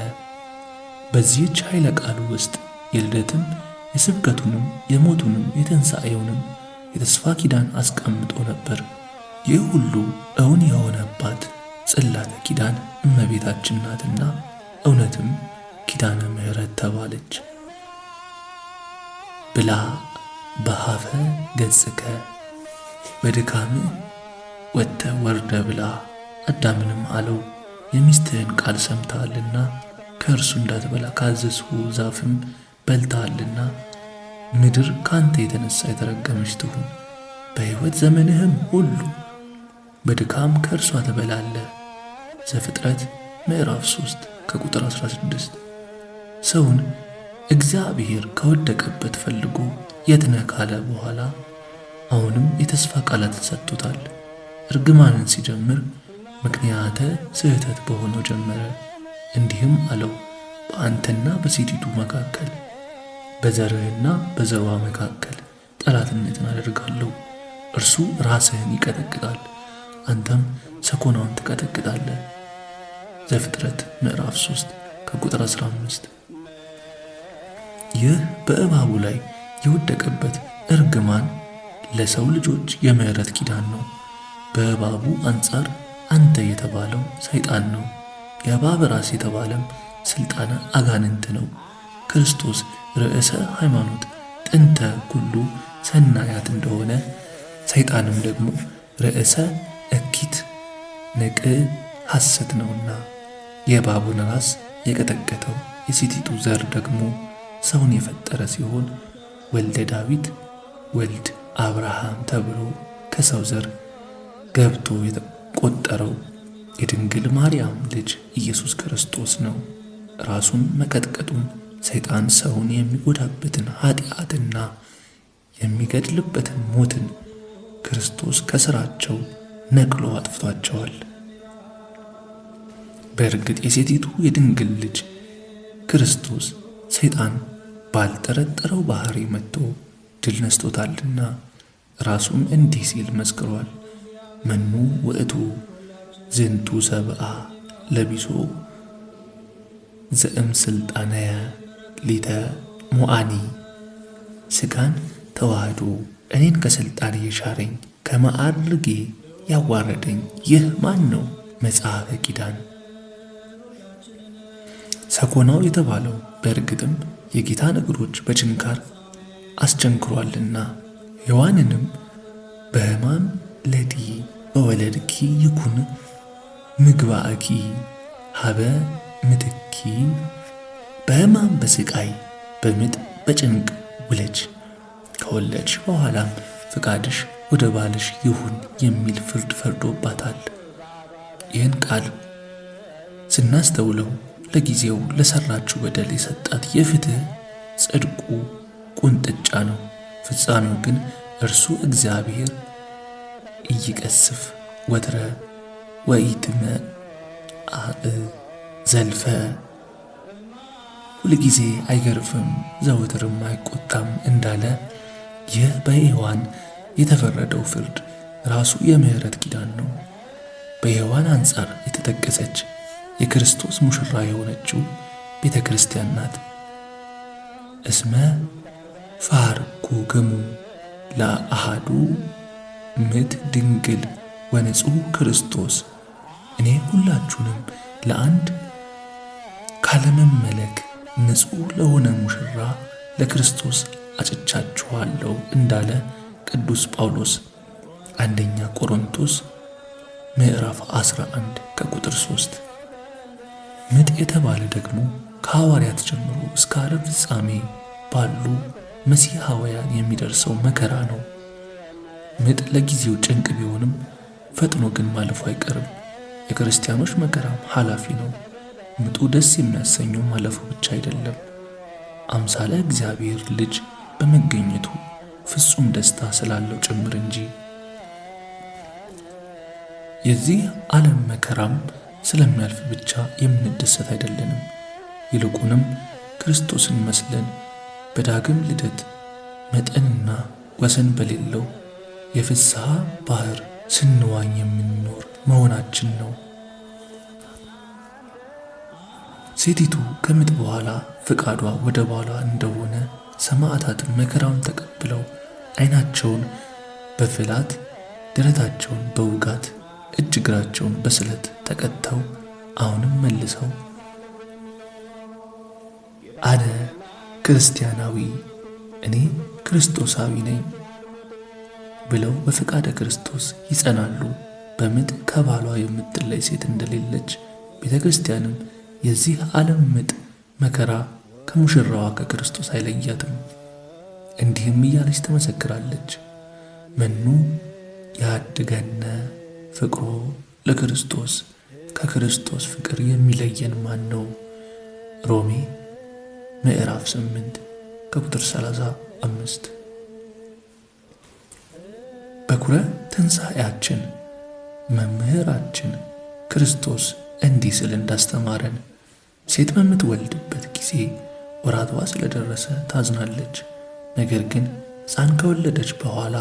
በዚህች ኃይለ ቃሉ ውስጥ የልደትን የስብከቱንም የሞቱንም የትንሣኤውንም የተስፋ ኪዳን አስቀምጦ ነበር። ይህ ሁሉ እውን የሆነባት ጽላተ ኪዳን እመቤታችን ናትና እውነትም ኪዳነ ምሕረት ተባለች። ብላ በሃፈ ገጽከ በድካም ወጥተ ወርደ ብላ። አዳምንም አለው የሚስትህን ቃል ሰምተሃልና ከእርሱ እንዳትበላ ካዘዝሁ ዛፍም በልተሃልና ምድር ካንተ የተነሳ የተረገመች ትሁን። በሕይወት ዘመንህም ሁሉ በድካም ከእርሷ ትበላለህ። ዘፍጥረት ምዕራፍ 3 ከቁጥር 16። ሰውን እግዚአብሔር ከወደቀበት ፈልጎ የት ነህ ካለ በኋላ አሁንም የተስፋ ቃላትን ሰጥቶታል። እርግማንን ሲጀምር ምክንያተ ስህተት በሆነው ጀመረ። እንዲህም አለው በአንተና በሴቲቱ መካከል በዘርህና በዘሯ መካከል ጠላትነትን አደርጋለሁ። እርሱ ራስህን ይቀጠቅጣል፣ አንተም ሰኮናውን ትቀጠቅጣለህ። ዘፍጥረት ምዕራፍ 3 ከቁጥር 15። ይህ በእባቡ ላይ የወደቀበት እርግማን ለሰው ልጆች የምሕረት ኪዳን ነው። በእባቡ አንጻር አንተ የተባለው ሰይጣን ነው። የእባብ ራስ የተባለም ሥልጣነ አጋንንት ነው። ክርስቶስ ርዕሰ ሃይማኖት ጥንተ ኩሉ ሰናያት እንደሆነ ሰይጣንም ደግሞ ርዕሰ እኪት ንቅ ሐሰት ነውና የእባቡን ራስ የቀጠቀጠው የሴቲቱ ዘር ደግሞ ሰውን የፈጠረ ሲሆን ወልደ ዳዊት ወልድ አብርሃም ተብሎ ከሰው ዘር ገብቶ የተቆጠረው የድንግል ማርያም ልጅ ኢየሱስ ክርስቶስ ነው። ራሱን መቀጥቀጡን ሰይጣን ሰውን የሚጎዳበትን ኃጢአትና የሚገድልበትን ሞትን ክርስቶስ ከሥራቸው ነቅሎ አጥፍቷቸዋል። በእርግጥ የሴቲቱ የድንግል ልጅ ክርስቶስ ሰይጣን ባልጠረጠረው ባህሪ መጥቶ ድል ነስቶታልና ራሱም እንዲህ ሲል መስክሯል። መኑ ውእቱ ዝንቱ ሰብአ ለቢሶ ዘእም ስልጣነየ ሊተ ሞአኒ ሥጋን ተዋህዶ እኔን ከሥልጣን የሻረኝ ከማዕርጌ ያዋረደኝ ይህ ማን ነው? መጽሐፈ ኪዳን። ሰኮናው የተባለው በእርግጥም የጌታን እግሮች በችንካር አስቸንክሯልና ሔዋንንም በሕማም ለዲ በወለድኪ ይኩን ምግባእኪ ሀበ ምትኪ በሕማም በሥቃይ በምጥ በጭንቅ ውለጅ ከወለድሽ በኋላም ፍቃድሽ ወደ ባልሽ ይሁን የሚል ፍርድ ፈርዶባታል። ይህን ቃል ስናስተውለው ለጊዜው ለሠራችው በደል የሰጣት የፍትሕ ጽድቁ ቁንጥጫ ነው። ፍጻሜው ግን እርሱ እግዚአብሔር ኢይቀስፍ ወትረ ወኢትመአዕ ዘልፈ ሁልጊዜ አይገርፍም ዘወትርም አይቆጣም እንዳለ ይህ በሔዋን የተፈረደው ፍርድ ራሱ የምሕረት ኪዳን ነው። በሔዋን አንጻር የተጠቀሰች የክርስቶስ ሙሽራ የሆነችው ቤተ ክርስቲያን ናት። እስመ ፋርኩክሙ ለአሐዱ ምት ድንግል ወንጹሕ ክርስቶስ እኔ ሁላችሁንም ለአንድ ካለመመለክ ንጹሕ ለሆነ ሙሽራ ለክርስቶስ አጭቻችኋለሁ እንዳለ ቅዱስ ጳውሎስ አንደኛ ቆሮንቶስ ምዕራፍ 11 ከቁጥር 3። ምጥ የተባለ ደግሞ ከሐዋርያት ጀምሮ እስከ ዓለም ፍጻሜ ባሉ መሲሐውያን የሚደርሰው መከራ ነው። ምጥ ለጊዜው ጭንቅ ቢሆንም ፈጥኖ ግን ማለፉ አይቀርም። የክርስቲያኖች መከራም ኃላፊ ነው። ምጡ ደስ የሚያሰኘው ማለፉ ብቻ አይደለም፣ አምሳለ እግዚአብሔር ልጅ በመገኘቱ ፍጹም ደስታ ስላለው ጭምር እንጂ። የዚህ ዓለም መከራም ስለሚያልፍ ብቻ የምንደሰት አይደለንም። ይልቁንም ክርስቶስን መስለን በዳግም ልደት መጠንና ወሰን በሌለው የፍስሐ ባህር ስንዋኝ የምንኖር መሆናችን ነው። ሴቲቱ ከምጥ በኋላ ፍቃዷ ወደ ባሏ እንደሆነ ሰማዕታትም መከራውን ተቀብለው ዓይናቸውን በፍላት ደረታቸውን በውጋት እጅ እግራቸውን በስለት ተቀጥተው አሁንም መልሰው አነ ክርስቲያናዊ እኔ ክርስቶሳዊ ነኝ ብለው በፈቃደ ክርስቶስ ይጸናሉ። በምጥ ከባሏ የምትለይ ሴት እንደሌለች ቤተ ክርስቲያንም የዚህ ዓለም ምጥ መከራ ከሙሽራዋ ከክርስቶስ አይለያትም። እንዲህም እያለች ትመሰክራለች፣ መኑ ያድገነ ፍቅሮ ለክርስቶስ ከክርስቶስ ፍቅር የሚለየን ማን ነው? ሮሜ ምዕራፍ 8 ከቁጥር 35። በኩረ ትንሣኤያችን መምህራችን ክርስቶስ እንዲህ ስል እንዳስተማረን ሴት በምትወልድበት ጊዜ ወራቷ ስለደረሰ ታዝናለች። ነገር ግን ሕፃን ከወለደች በኋላ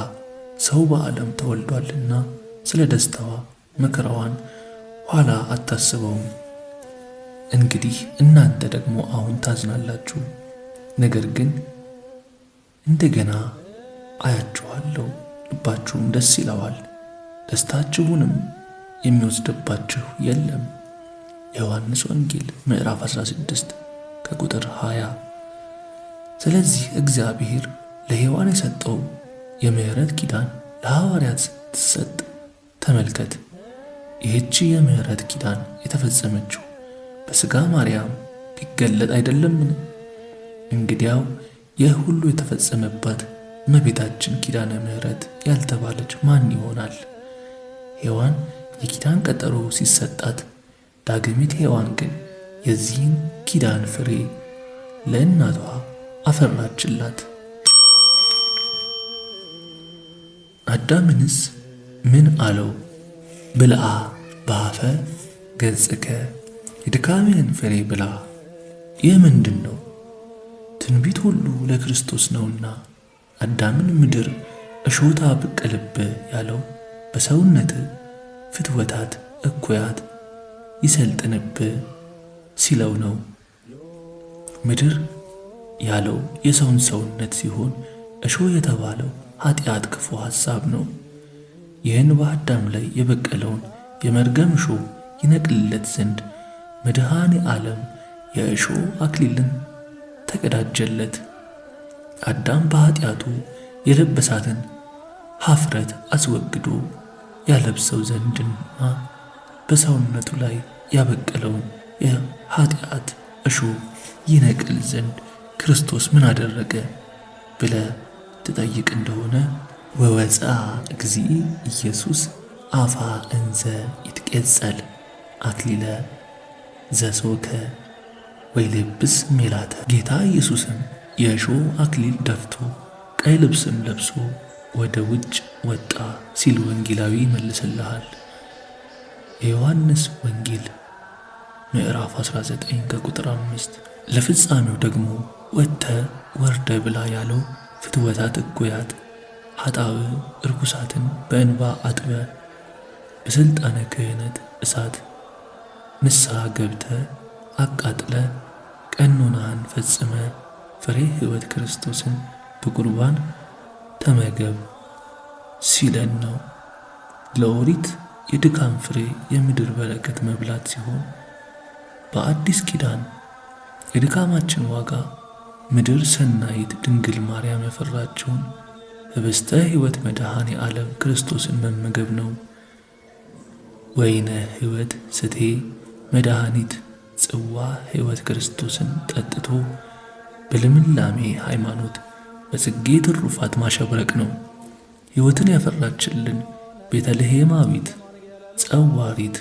ሰው በዓለም ተወልዷልና ስለ ደስታዋ መከራዋን ኋላ አታስበውም። እንግዲህ እናንተ ደግሞ አሁን ታዝናላችሁ፣ ነገር ግን እንደገና አያችኋለሁ፣ ልባችሁም ደስ ይለዋል፣ ደስታችሁንም የሚወስድባችሁ የለም። የዮሐንስ ወንጌል ምዕራፍ 16 ከቁጥር 20። ስለዚህ እግዚአብሔር ለሔዋን የሰጠው የምሕረት ኪዳን ለሐዋርያት ስትሰጥ ተመልከት። ይህች የምሕረት ኪዳን የተፈጸመችው በሥጋ ማርያም ቢገለጥ አይደለምን? እንግዲያው ይህ ሁሉ የተፈጸመባት እመቤታችን ኪዳነ ምሕረት ያልተባለች ማን ይሆናል? ሔዋን የኪዳን ቀጠሮ ሲሰጣት፣ ዳግሚት ሔዋን ግን የዚህን ኪዳን ፍሬ ለእናቷ አፈራችላት። አዳምንስ ምን አለው? ብልዓ በአፈ ገጽከ የድካምህን ፍሬ ብላ። ይህ ምንድን ነው? ትንቢት ሁሉ ለክርስቶስ ነውና አዳምን ምድር እሾህ ታብቅልብህ ያለው በሰውነት ፍትወታት እኩያት ይሰልጥንብህ ሲለው ነው። ምድር ያለው የሰውን ሰውነት ሲሆን እሾህ የተባለው ኃጢአት ክፉ ሐሳብ ነው። ይህን በአዳም ላይ የበቀለውን የመርገም እሾህ ይነቅልለት ዘንድ መድኃኔ ዓለም የእሾህ አክሊልን ተቀዳጀለት። አዳም በኃጢአቱ የለበሳትን ኀፍረት አስወግዶ ያለብሰው ዘንድና በሰውነቱ ላይ ያበቀለውን የኃጢአት እሾህ ይነቅል ዘንድ ክርስቶስ ምን አደረገ ብለ ትጠይቅ እንደሆነ ወወፃ እግዚእ ኢየሱስ አፋ እንዘ ይትቄጸል አክሊለ ዘሶከ ወይልብስ ሜላተ። ጌታ ኢየሱስም የእሾህ አክሊል ደፍቶ ቀይ ልብስም ለብሶ ወደ ውጭ ወጣ ሲል ወንጌላዊ ይመልስልሃል። የዮሐንስ ወንጌል ምዕራፍ 19 ከቁጥር 5። ለፍጻሜው ደግሞ ወጥተ ወርደ ብላ ያለው ፍትወታት እኩያት ኃጣው እርኩሳትን በእንባ አጥበ በሥልጣነ ክህነት እሳት ንስሐ ገብተ አቃጥለ ቀኖናህን ፈጽመ ፍሬ ሕይወት ክርስቶስን በቁርባን ተመገብ ሲለን ነው። ለኦሪት የድካም ፍሬ የምድር በረከት መብላት ሲሆን በአዲስ ኪዳን የድካማችን ዋጋ ምድር ሰናይት ድንግል ማርያም ያፈራችውን ኅብስተ ሕይወት መድኃኔ ዓለም ክርስቶስን መመገብ ነው። ወይነ ሕይወት ስቴ መድኃኒት ጽዋ ሕይወት ክርስቶስን ጠጥቶ በልምላሜ ሃይማኖት በጽጌ ትሩፋት ማሸብረቅ ነው። ሕይወትን ያፈራችልን ቤተልሔማዊት ጸዋሪተ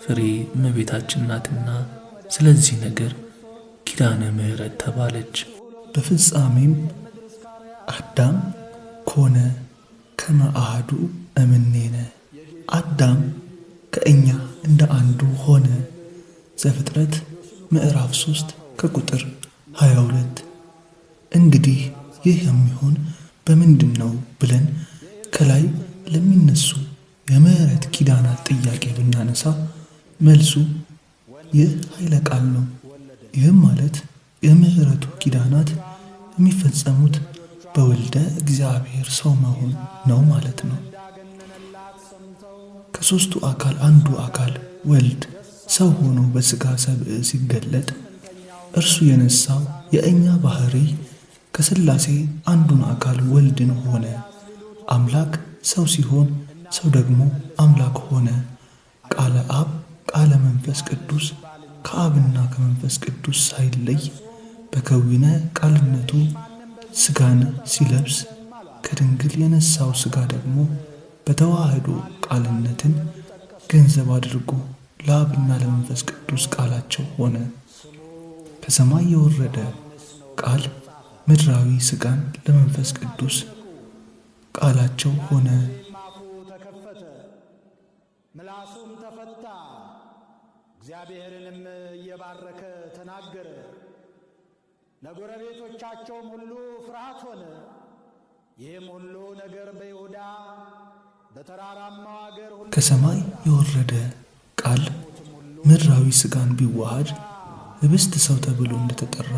ፍሬ እመቤታችን ናትና ስለዚህ ነገር ኪዳነ ምሕረት ተባለች። በፍጻሜም አዳም ኮነ ከመ አሐዱ እምኔነ፣ አዳም ከእኛ እንደ አንዱ ሆነ። ዘፍጥረት ምዕራፍ 3 ከቁጥር 22። እንግዲህ ይህ የሚሆን በምንድን ነው ብለን ከላይ ለሚነሱ የምሕረት ኪዳናት ጥያቄ ብናነሳ መልሱ ይህ ኃይለ ቃል ነው። ይህም ማለት የምሕረቱ ኪዳናት የሚፈጸሙት በወልደ እግዚአብሔር ሰው መሆን ነው ማለት ነው። ከሦስቱ አካል አንዱ አካል ወልድ ሰው ሆኖ በሥጋ ሰብእ ሲገለጥ እርሱ የነሳው የእኛ ባሕሪ ከሥላሴ አንዱን አካል ወልድን ሆነ። አምላክ ሰው ሲሆን ሰው ደግሞ አምላክ ሆነ። ቃለ አብ ቃለ መንፈስ ቅዱስ ከአብና ከመንፈስ ቅዱስ ሳይለይ በከዊነ ቃልነቱ ሥጋን ሲለብስ ከድንግል የነሳው ሥጋ ደግሞ በተዋህዶ ቃልነትን ገንዘብ አድርጎ ለአብና ለመንፈስ ቅዱስ ቃላቸው ሆነ። ከሰማይ የወረደ ቃል ምድራዊ ሥጋን ለመንፈስ ቅዱስ ቃላቸው ሆነ። ምላሱም ተፈታ፣ እግዚአብሔርንም እየባረከ ተናገረ። ለጎረቤቶቻቸውም ሁሉ ፍርሃት ሆነ። ይህም ሁሉ ነገር በይሁዳ በተራራማው አገር ሁሉ ከሰማይ የወረደ ቃል ምድራዊ ሥጋን ቢዋሃድ ኅብስት ሰው ተብሎ እንደተጠራ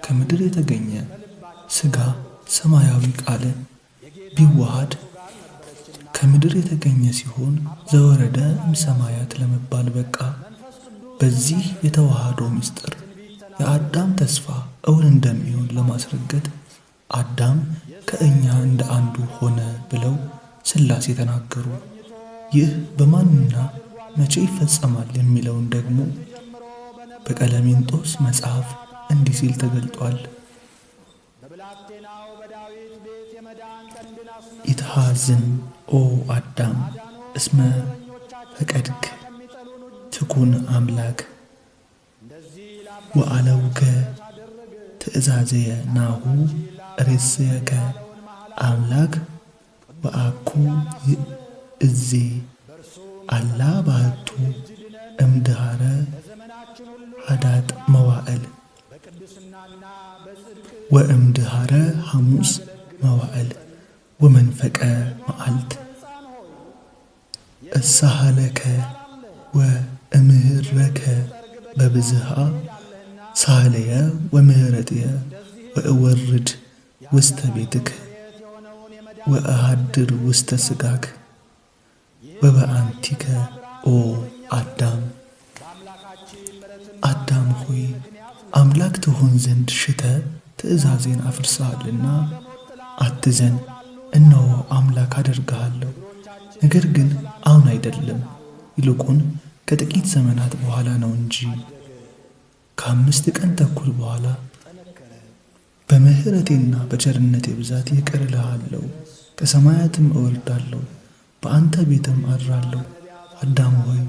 ከምድር የተገኘ ሥጋ ሰማያዊ ቃል ቢዋሃድ ከምድር የተገኘ ሲሆን ዘወረደ እምሰማያት ለመባል በቃ። በዚህ የተዋሃዶ ምስጢር የአዳም ተስፋ እውን እንደሚሆን ለማስረገጥ አዳም ከእኛ እንደ አንዱ ሆነ ብለው ሥላሴ ተናገሩ። ይህ በማንና መቼ ይፈጸማል የሚለውን ደግሞ በቀለሜንጦስ መጽሐፍ እንዲህ ሲል ተገልጧል። ኢትሐዝን ኦ አዳም እስመ ፈቀድክ ትኩን አምላክ ወአለውከ ትእዛዘየ ናሁ ርእስየከ አምላክ ወአኩ ይእዜ አላ ባሕቱ እምድኅረ ኃዳጥ መዋዕል ወእምድኅረ ሐሙስ መዋዕል ወመንፈቀ መዓልት እሳሃለከ ወእምህረከ በብዝሃ ሳህለየ ወምህረትየ ወእወርድ ውስተ ቤትክ ወአሃድር ውስተ ሥጋክ ወበአንቲከ ኦ አዳም። አዳም ሆይ አምላክ ትሆን ዘንድ ሽተ ትእዛዜን አፍርሰሃልና አትዘን፣ እነሆ አምላክ አደርግሃለሁ። ነገር ግን አሁን አይደለም፣ ይልቁን ከጥቂት ዘመናት በኋላ ነው እንጂ። ከ5 ቀን ተኩል በኋላ በምሕረቴና በቸርነቴ ብዛት ይቅር እልሃለሁ። ከሰማያትም እወርዳለሁ፣ በአንተ ቤትም አድራለሁ። አዳም ሆይ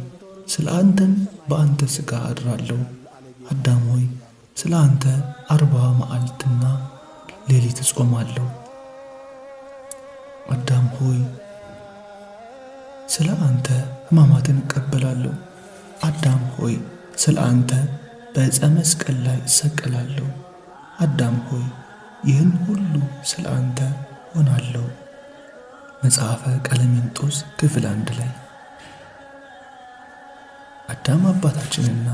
ስለ አንተም በአንተ ሥጋ አድራለሁ። አዳም ሆይ ስለ አንተ 40 መዓልትና ሌሊት እጾማለሁ። አዳም ሆይ ስለ አንተ ሕማማትን እቀበላለሁ። አዳም ሆይ ስለ አንተ በዕፀ መስቀል ላይ እሰቀላለሁ። አዳም ሆይ ይህን ሁሉ ስለ አንተ ሆናለሁ። መጽሐፈ ቀለሜንጦስ ክፍል 1 ላይ አዳም አባታችንና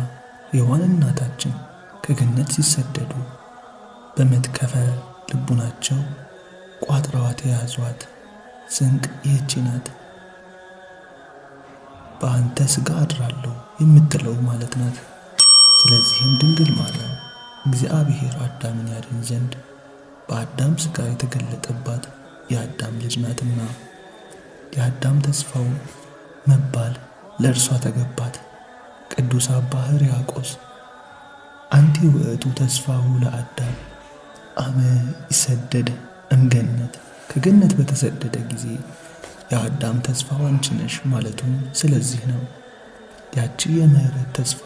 ሔዋን እናታችን ከገነት ሲሰደዱ በመትከፈ ልቡናቸው ቋጥረዋት የያዟት ስንቅ ይህች ናት። በአንተ ሥጋ አድራለሁ የምትለው ማለት ናት። ስለዚህም ድንግል ማርያም እግዚአብሔር አዳምን ያድን ዘንድ በአዳም ሥጋ የተገለጠባት የአዳም ልጅ ናትና የአዳም ተስፋው መባል ለእርሷ ተገባት። ቅዱስ አባ ሕርያቆስ አንቲ ውእቱ ተስፋሁ ለአዳም አመ ይሰደድ እምገነት፣ ከገነት በተሰደደ ጊዜ የአዳም ተስፋው አንቺ ነሽ ማለቱም ስለዚህ ነው። ያቺ የምሕረት ተስፋ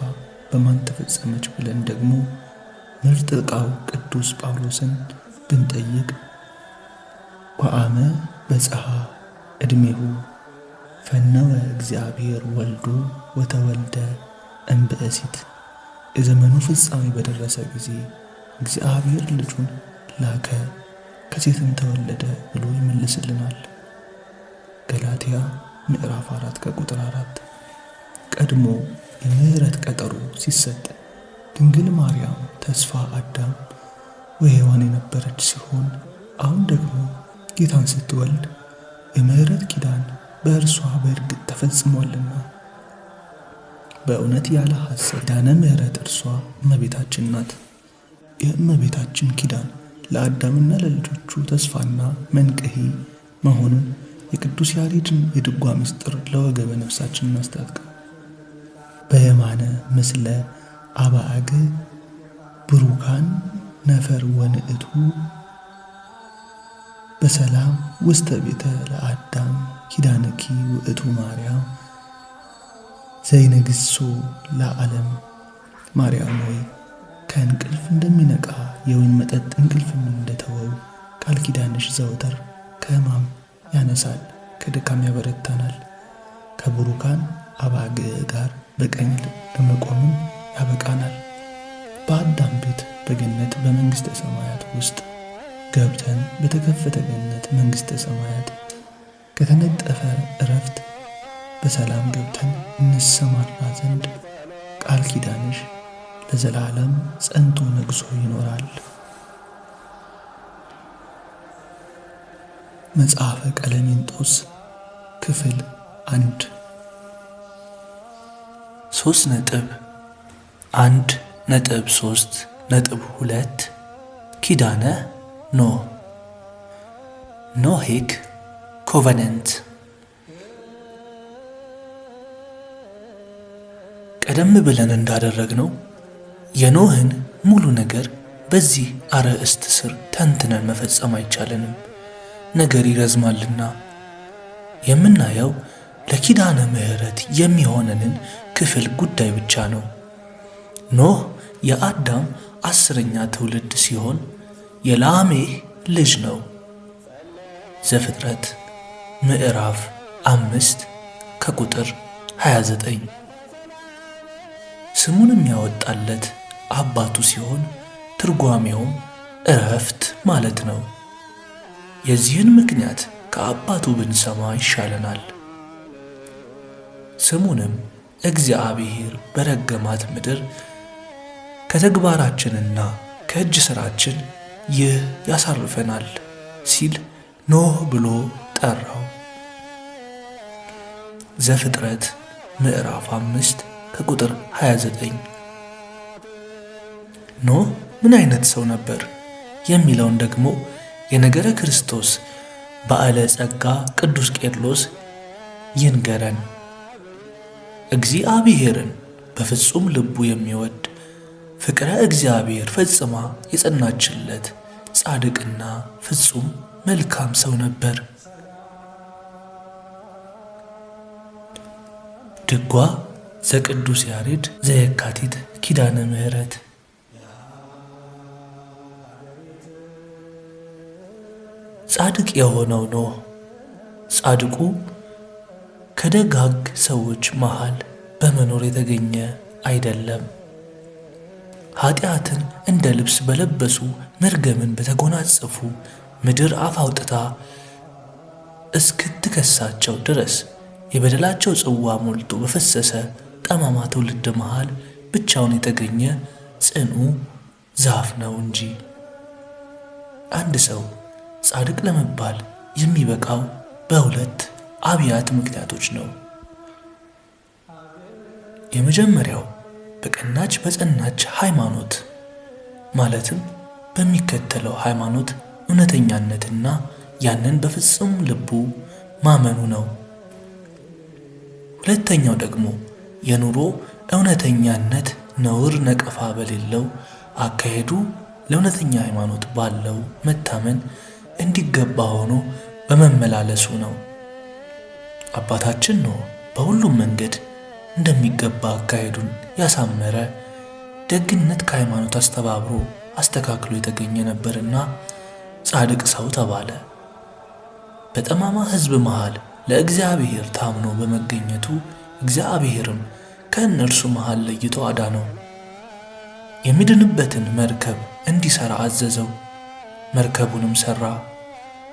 በማን ተፈጸመች ብለን ደግሞ ምርጥ ዕቃው ቅዱስ ጳውሎስን ብንጠይቅ ወአመ በጽሐ ዕድሜሁ ፈነወ እግዚአብሔር ወልዱ ወተወልደ እምብእሲት፣ የዘመኑ ፍጻሜ በደረሰ ጊዜ እግዚአብሔር ልጁን ላከ ከሴትም ተወለደ ብሎ ይመልስልናል። ገላትያ ምዕራፍ 4 ከቁጥር 4። ቀድሞ የምሕረት ቀጠሮ ሲሰጥ ድንግል ማርያም ተስፋ አዳም ወሔዋን የነበረች ሲሆን አሁን ደግሞ ጌታን ስትወልድ የምሕረት ኪዳን በእርሷ በእርግጥ ተፈጽሟልና በእውነት ያለ ሐሰት ኪዳነ ምሕረት እርሷ እመቤታችን ናት። የእመቤታችን ኪዳን ለአዳምና ለልጆቹ ተስፋና መንቅሒ መሆኑን የቅዱስ ያሬድን የድጓ ምስጢር ለወገበ ነፍሳችን እናስታጥቅ። በየማነ ምስለ አባአግ ብሩካን ነፈር ወንእቱ በሰላም ውስተ ቤተ ለአዳም ኪዳነኪ ውእቱ ማርያም ዘይነግሶ ለዓለም። ማርያም ሆይ ከእንቅልፍ እንደሚነቃ የወይን መጠጥ እንቅልፍም እንደተወው ቃል ኪዳንሽ ዘወትር ከሕማም ያነሳል፣ ከድካም ያበረታናል። ከብሩካን አባግዕ ጋር በቀኝ ለመቆምም ያበቃናል። በአዳም ቤት በገነት በመንግሥተ ሰማያት ውስጥ ገብተን በተከፈተ ገነት መንግሥተ ሰማያት ከተነጠፈ ዕረፍት በሰላም ገብተን እንሰማራ ዘንድ ቃል ኪዳንሽ ለዘላለም ጸንቶ ነግሶ ይኖራል። መጽሐፈ ቀለሜንጦስ ክፍል 1 3.1.3.2 ኪዳነ ኖህ ኖሂክ ኮቨነንት። ቀደም ብለን እንዳደረግነው የኖህን ሙሉ ነገር በዚህ አርዕስት ስር ተንትነን መፈጸም አይቻለንም፣ ነገር ይረዝማልና። የምናየው ለኪዳነ ምሕረት የሚሆነንን ክፍል ጉዳይ ብቻ ነው። ኖህ የአዳም 10ኛ ትውልድ ሲሆን የላሜህ ልጅ ነው። ዘፍጥረት ምዕራፍ 5 ከቁጥር 29። ስሙንም ያወጣለት አባቱ ሲሆን ትርጓሜውም ዕረፍት ማለት ነው። የዚህን ምክንያት ከአባቱ ብንሰማ ይሻለናል። ስሙንም እግዚአብሔር በረገማት ምድር ከተግባራችንና ከእጅ ሥራችን ይህ ያሳርፈናል ሲል ኖህ ብሎ ጠራው። ዘፍጥረት ምዕራፍ 5 ከቁጥር 29። ኖህ ምን አይነት ሰው ነበር የሚለውን ደግሞ የነገረ ክርስቶስ ባዕለ ጸጋ ቅዱስ ቄርሎስ ይንገረን። እግዚአብሔርን በፍጹም ልቡ የሚወድ ፍቅረ እግዚአብሔር ፈጽማ የጸናችለት ጻድቅና ፍጹም መልካም ሰው ነበር። ድጓ ዘቅዱስ ያሬድ ዘየካቲት ኪዳነ ምሕረት። ጻድቅ የሆነው ኖህ ጻድቁ ከደጋግ ሰዎች መሃል በመኖር የተገኘ አይደለም። ኃጢአትን እንደ ልብስ በለበሱ መርገምን በተጎናጸፉ ምድር አፍ አውጥታ እስክትከሳቸው ድረስ የበደላቸው ጽዋ ሞልቶ በፈሰሰ ጠማማ ትውልድ መሃል ብቻውን የተገኘ ጽኑ ዛፍ ነው እንጂ። አንድ ሰው ጻድቅ ለመባል የሚበቃው በሁለት አብያት ምክንያቶች ነው። የመጀመሪያው በቀናች በጸናች ሃይማኖት ማለትም በሚከተለው ሃይማኖት እውነተኛነትና ያንን በፍጹም ልቡ ማመኑ ነው። ሁለተኛው ደግሞ የኑሮ እውነተኛነት ነውር ነቀፋ በሌለው አካሄዱ ለእውነተኛ ሃይማኖት ባለው መታመን እንዲገባ ሆኖ በመመላለሱ ነው። አባታችን ኖህ በሁሉም መንገድ እንደሚገባ አካሄዱን ያሳመረ ደግነት ከሃይማኖት አስተባብሮ አስተካክሎ የተገኘ ነበርና ጻድቅ ሰው ተባለ። በጠማማ ሕዝብ መሃል ለእግዚአብሔር ታምኖ በመገኘቱ እግዚአብሔርም ከእነርሱ መሃል ለይቶ አዳነው። የሚድንበትን መርከብ እንዲሠራ አዘዘው። መርከቡንም ሠራ።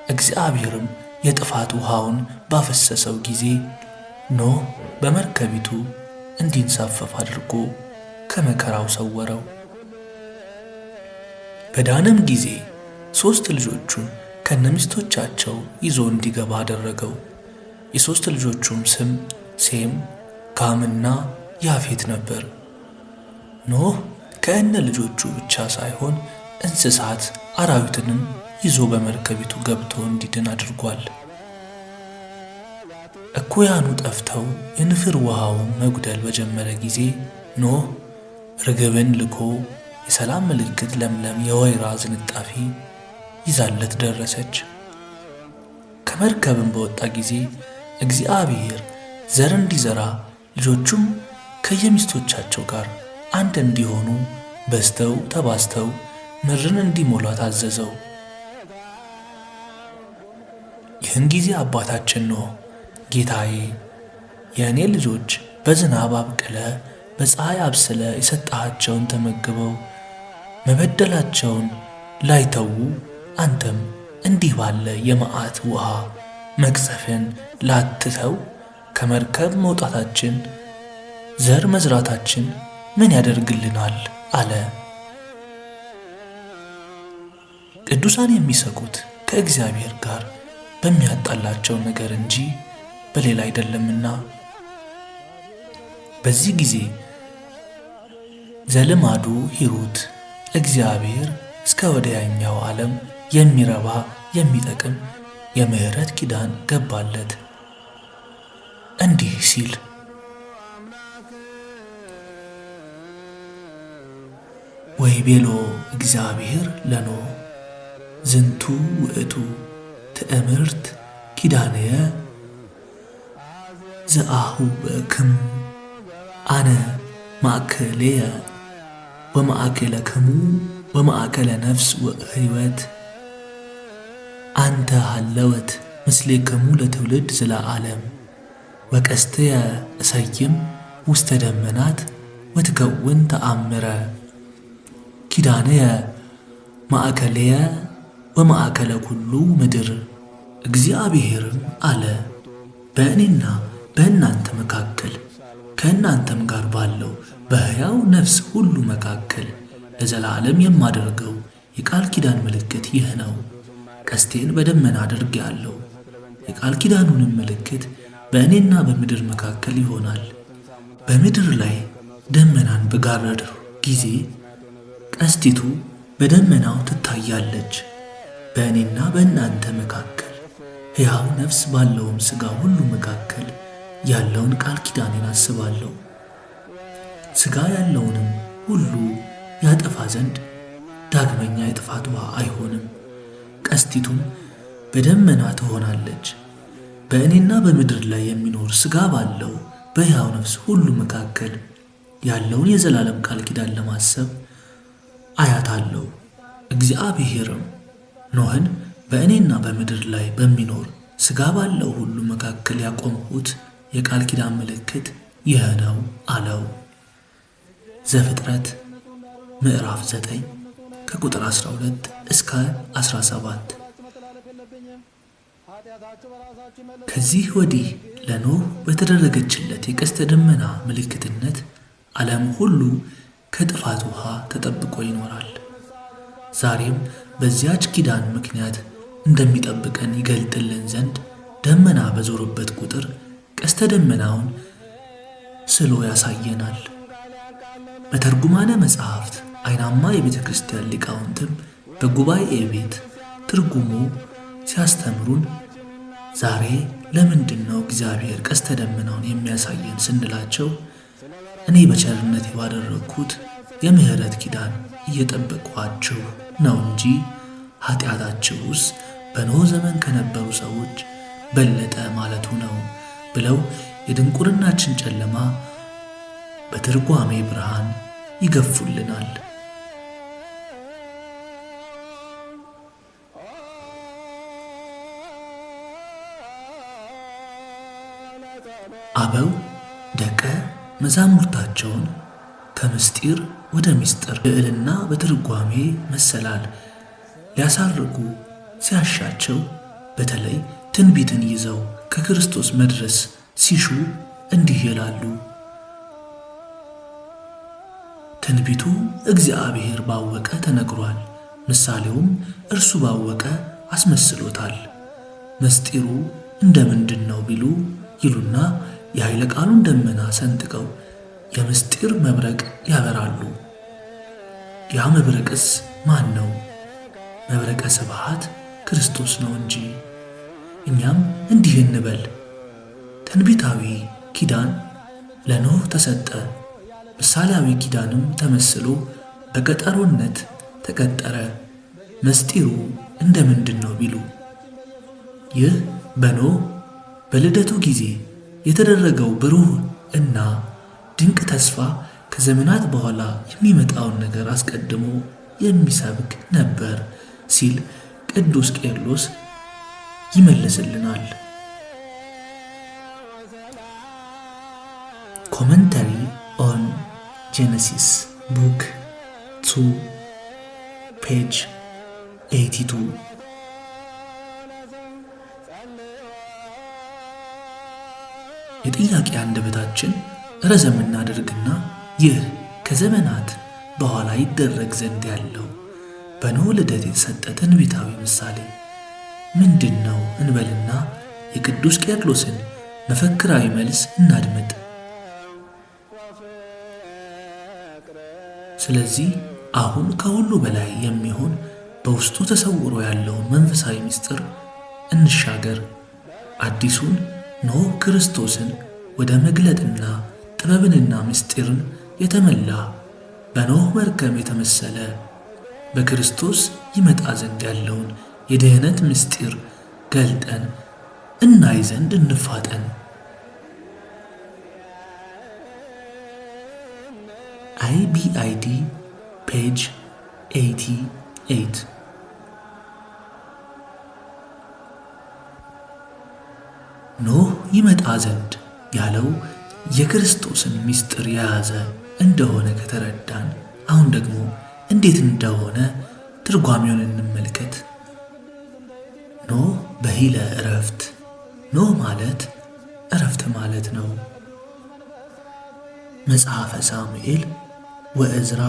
እግዚአብሔርም የጥፋት ውሃውን ባፈሰሰው ጊዜ ኖህ በመርከቢቱ እንዲንሳፈፍ አድርጎ ከመከራው ሰወረው። በዳነም ጊዜ 3 ልጆቹን ከነሚስቶቻቸው ይዞ እንዲገባ አደረገው። የ3 ልጆቹም ስም ሴም፣ ካምና ያፌት ነበር። ኖህ ከእነ ልጆቹ ብቻ ሳይሆን እንስሳት አራዊትንም ይዞ በመርከቢቱ ገብቶ እንዲድን አድርጓል። እኩያኑ ጠፍተው የንፍር ውሃውን መጉደል በጀመረ ጊዜ ኖህ ርግብን ልኮ የሰላም ምልክት ለምለም የወይራ ዝንጣፊ ይዛለት ደረሰች። ከመርከብም በወጣ ጊዜ እግዚአብሔር ዘር እንዲዘራ ልጆቹም ከየሚስቶቻቸው ጋር አንድ እንዲሆኑ በዝተው ተባዝተው ምድርን እንዲሞላ ታዘዘው። ይህን ጊዜ አባታችን ኖህ ጌታዬ፣ የእኔ ልጆች በዝናብ አብቅለ በፀሐይ አብስለ የሰጣሃቸውን ተመግበው መበደላቸውን ላይተዉ አንተም እንዲህ ባለ የመዓት ውሃ መቅሰፍን ላትተው ከመርከብ መውጣታችን ዘር መዝራታችን ምን ያደርግልናል አለ። ቅዱሳን የሚሰጉት ከእግዚአብሔር ጋር በሚያጣላቸው ነገር እንጂ በሌላ አይደለምና። በዚህ ጊዜ ዘልማዱ ሂሩት እግዚአብሔር እስከ ወዲያኛው ዓለም የሚረባ የሚጠቅም የምህረት ኪዳን ገባለት እንዲህ ሲል ወይቤሎ እግዚአብሔር ለኖህ ዝንቱ ውእቱ ትእምርት ኪዳንየ ዘአሁ በክሙ አነ ማእከልየ ወማእከለክሙ ወማእከለ ነፍስ ወሕይወት አንተ ሃለወት ምስሌክሙ ለትውልድ ዘለዓለም ወቀስትየ እሰይም ውስተ ደመናት ወትከውን ተአምረ ኪዳንየ ማእከልየ ወማእከለ ኩሉ ምድር። እግዚአብሔርም አለ በእኔና በእናንተ መካከል ከእናንተም ጋር ባለው በሕያው ነፍስ ሁሉ መካከል ለዘላለም የማደርገው የቃል ኪዳን ምልክት ይህ ነው። ቀስቴን በደመና አድርጌአለሁ። የቃል ኪዳኑንም ምልክት በእኔና በምድር መካከል ይሆናል። በምድር ላይ ደመናን በጋረድሁ ጊዜ ቀስቲቱ በደመናው ትታያለች። በእኔና በእናንተ መካከል ሕያው ነፍስ ባለውም ሥጋ ሁሉ መካከል ያለውን ቃል ኪዳኔን አስባለሁ። ሥጋ ያለውንም ሁሉ ያጠፋ ዘንድ ዳግመኛ የጥፋት ውኃ አይሆንም። ቀስቲቱም በደመና ትሆናለች። በእኔና በምድር ላይ የሚኖር ሥጋ ባለው በሕያው ነፍስ ሁሉ መካከል ያለውን የዘላለም ቃል ኪዳን ለማሰብ አያታለሁ። እግዚአብሔርም ኖኅን በእኔና በምድር ላይ በሚኖር ሥጋ ባለው ሁሉ መካከል ያቆምሁት የቃል ኪዳን ምልክት ይህ ነው አለው። ዘፍጥረት ምዕራፍ 9 ከቁጥር 12 እስከ 17። ከዚህ ወዲህ ለኖኅ በተደረገችለት የቀስተ ደመና ምልክትነት ዓለም ሁሉ ከጥፋት ውኃ ተጠብቆ ይኖራል። ዛሬም በዚያች ኪዳን ምክንያት እንደሚጠብቀን ይገልጥልን ዘንድ ደመና በዞረበት ቁጥር ቀስተ ደመናውን ስሎ ያሳየናል። በተርጉማነ መጽሐፍት አይናማ የቤተ ክርስቲያን ሊቃውንትም በጉባኤ ቤት ትርጉሙ ሲያስተምሩን ዛሬ ለምንድን ነው እግዚአብሔር ቀስተ ደመናውን የሚያሳየን ስንላቸው እኔ በቸርነቴ ባደረግኩት የምሕረት ኪዳን እየጠበቅኋችሁ ነው እንጂ ኃጢአታችሁስ በኖኅ ዘመን ከነበሩ ሰዎች በለጠ ማለቱ ነው ብለው የድንቁርናችን ጨለማ በትርጓሜ ብርሃን ይገፉልናል። አበው ደቀ መዛሙርታቸውን ከምስጢር ወደ ምስጢር ልዕልና በትርጓሜ መሰላል ሊያሳርጉ ሲያሻቸው በተለይ ትንቢትን ይዘው ከክርስቶስ መድረስ ሲሹ እንዲህ ይላሉ። ትንቢቱ እግዚአብሔር ባወቀ ተነግሯል፣ ምሳሌውም እርሱ ባወቀ አስመስሎታል። ምስጢሩ እንደ ምንድን ነው ቢሉ ይሉና የኃይለ ቃሉን ደመና ሰንጥቀው የምስጢር መብረቅ ያበራሉ። ያ መብረቅስ ማን ነው? መብረቀ ስብሐት ክርስቶስ ነው እንጂ። እኛም እንዲህ እንበል፣ ትንቢታዊ ኪዳን ለኖኅ ተሰጠ፣ ምሳሌያዊ ኪዳንም ተመስሎ በቀጠሮነት ተቀጠረ። ምስጢሩ እንደ ምንድን ነው ቢሉ ይህ በኖኅ በልደቱ ጊዜ የተደረገው ብሩህ እና ድንቅ ተስፋ ከዘመናት በኋላ የሚመጣውን ነገር አስቀድሞ የሚሰብክ ነበር ሲል ቅዱስ ቄርሎስ ይመልስልናል። ኮመንተሪ ኦን ጄኔሲስ ቡክ 2 ፔጅ 82። የጥያቄ አንደበታችን ረዘም እናደርግና ይህ ከዘመናት በኋላ ይደረግ ዘንድ ያለው በኖኅ ልደት የተሰጠ ትንቢታዊ ምሳሌ ምንድን ነው እንበልና የቅዱስ ቄርሎስን መፈክራዊ መልስ እናድምጥ። ስለዚህ አሁን ከሁሉ በላይ የሚሆን በውስጡ ተሰውሮ ያለውን መንፈሳዊ ምስጢር እንሻገር። አዲሱን ኖኅ ክርስቶስን ወደ መግለጥና ጥበብንና ምስጢርን የተመላ በኖኅ መርከብ የተመሰለ በክርስቶስ ይመጣ ዘንድ ያለውን የድኅነት ምስጢር ገልጠን እናይ ዘንድ እንፋጠን። IBID ፔጅ 88። ኖኅ ይመጣ ዘንድ ያለው የክርስቶስን ምስጢር የያዘ እንደሆነ ከተረዳን አሁን ደግሞ እንዴት እንደሆነ ትርጓሜውን እንመልከት። ኖኅ በሂለ ዕረፍት። ኖኅ ማለት ዕረፍት ማለት ነው። መጽሐፈ ሳሙኤል ወዕዝራ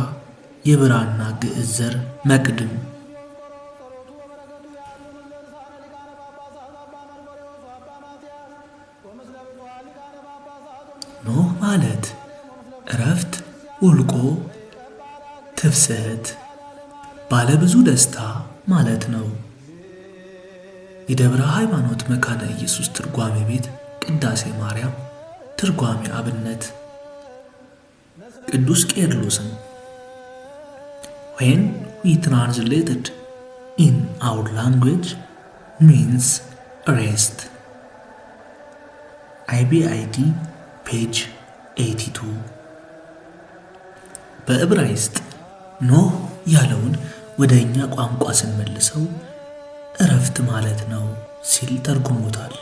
የብራና ግዕዝ ዘር መቅድም። ኖህ ማለት እረፍት፣ ውልቆ፣ ትፍስሕት፣ ባለብዙ ደስታ ማለት ነው። የደብረ ሃይማኖት መካነ ኢየሱስ ትርጓሜ ቤት ቅዳሴ ማርያም ትርጓሜ አብነት ቅዱስ ቄርሎስም when we translated in our language means rest IBID page 82 በዕብራይስጥ ኖህ ያለውን ወደ እኛ ቋንቋ ስንመልሰው እረፍት ማለት ነው ሲል ተርጉሞታል።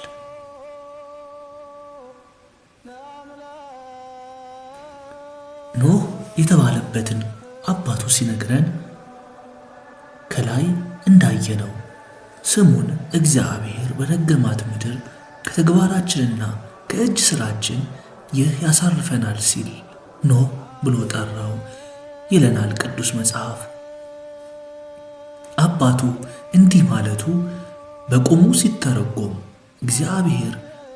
ኖህ የተባለበትን አባቱ ሲነግረን ከላይ እንዳየነው ስሙን እግዚአብሔር በረገማት ምድር ከተግባራችንና ከእጅ ሥራችን ይህ ያሳርፈናል ሲል ኖህ ብሎ ጠራው ይለናል ቅዱስ መጽሐፍ። አባቱ እንዲህ ማለቱ በቁሙ ሲተረጎም እግዚአብሔር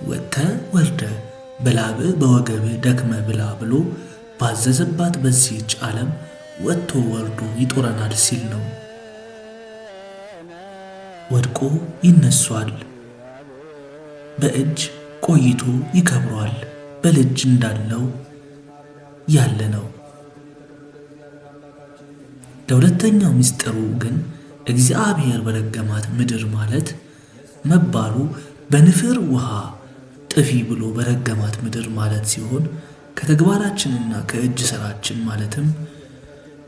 ወጥተህ ወርደህ በላብህ በወገብህ ደክመህ ብላ ብሎ ባዘዘባት በዚህች ዓለም ወጥቶ ወርዶ ይጦረናል ሲል ነው። ወድቆ ይነሷል፣ በእጅ ቆይቶ ይከብሯል፣ በልጅ እንዳለው ያለ ነው። ለሁለተኛው ምስጢሩ ግን እግዚአብሔር በረገማት ምድር ማለት መባሉ በንፍር ውሃ ጥፊ ብሎ በረገማት ምድር ማለት ሲሆን ከተግባራችንና ከእጅ ሥራችን ማለትም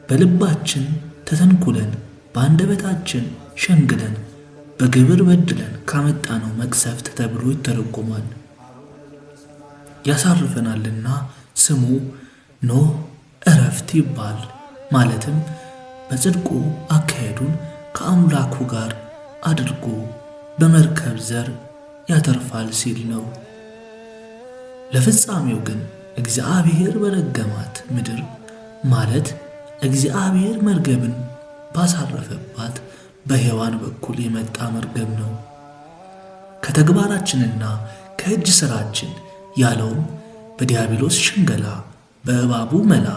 በልባችን ተተንኩለን በአንደበታችን ሸንግለን በግብር በድለን ካመጣነው መቅሰፍት ተብሎ ይተረጎማል። ያሳርፈናልና ስሙ ኖህ እረፍት ይባል። ማለትም በጽድቁ አካሄዱን ከአምላኩ ጋር አድርጎ በመርከብ ዘር ያተርፋል ሲል ነው። ለፍጻሜው ግን እግዚአብሔር በረገማት ምድር ማለት እግዚአብሔር መርገምን ባሳረፈባት በሔዋን በኩል የመጣ መርገም ነው። ከተግባራችንና ከእጅ ሥራችን ያለውም በዲያብሎስ ሽንገላ በእባቡ መላ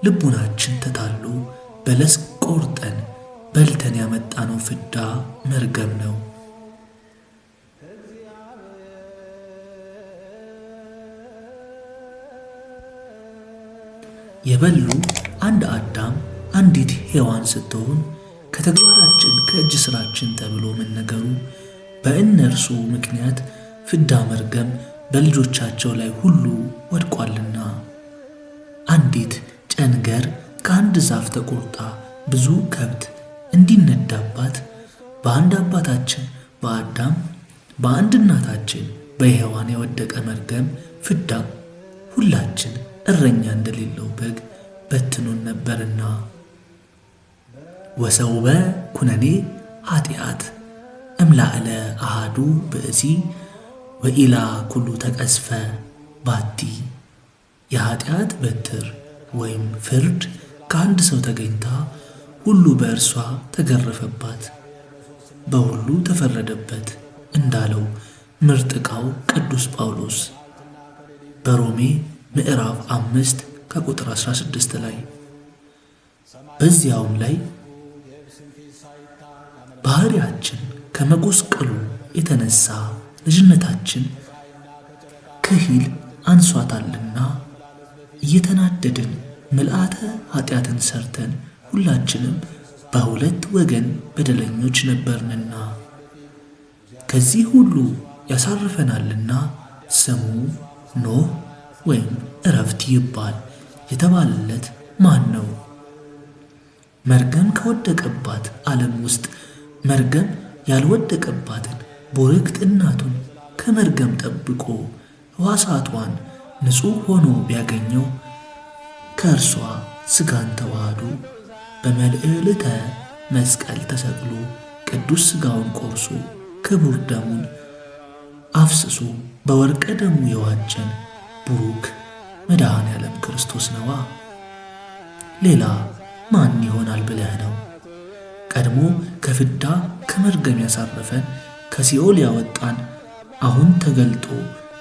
ልቡናችን ተታሎ በለስ ቆርጠን በልተን ያመጣነው ፍዳ መርገም ነው። የበሉ አንድ አዳም አንዲት ሔዋን ስትሆን ከተግባራችን ከእጅ ሥራችን ተብሎ መነገሩ በእነርሱ ምክንያት ፍዳ መርገም በልጆቻቸው ላይ ሁሉ ወድቋልና። አንዲት ጨንገር ከአንድ ዛፍ ተቆርጣ ብዙ ከብት እንዲነዳባት በአንድ አባታችን በአዳም በአንድ እናታችን በሔዋን የወደቀ መርገም ፍዳ ሁላችን እረኛ እንደሌለው በግ በትኖን ነበርና። ወሰውበ ኩነኔ ኃጢአት እምላዕለ አሃዱ ብእሲ ወኢላ ኩሉ ተቀስፈ ባቲ። የኃጢአት በትር ወይም ፍርድ ከአንድ ሰው ተገኝታ ሁሉ በእርሷ ተገረፈባት፣ በሁሉ ተፈረደበት እንዳለው ምርጥ ዕቃው ቅዱስ ጳውሎስ በሮሜ ምዕራፍ 5 ከቁጥር 16 ላይ። በዚያውም ላይ ባህሪያችን ከመጎስቀሉ የተነሳ ልጅነታችን ክሂል አንሷታልና እየተናደድን ምልአተ ኃጢአትን ሰርተን ሁላችንም በሁለት ወገን በደለኞች ነበርንና ከዚህ ሁሉ ያሳርፈናልና ስሙ ኖህ ወይም እረፍት ይባል የተባለለት ማን ነው? መርገም ከወደቀባት ዓለም ውስጥ መርገም ያልወደቀባትን ቡርክት እናቱን ከመርገም ጠብቆ ሕዋሳቷን ንጹሕ ሆኖ ቢያገኘው ከእርሷ ሥጋን ተዋህዶ በመልዕልተ መስቀል ተሰቅሎ ቅዱስ ሥጋውን ቆርሶ ክቡር ደሙን አፍስሶ በወርቀ ደሙ የዋጀን ቡሩክ መድኃኔ ዓለም ክርስቶስ ነዋ። ሌላ ማን ይሆናል ብለህ ነው? ቀድሞ ከፍዳ ከመርገም ያሳረፈን ከሲኦል ያወጣን አሁን ተገልጦ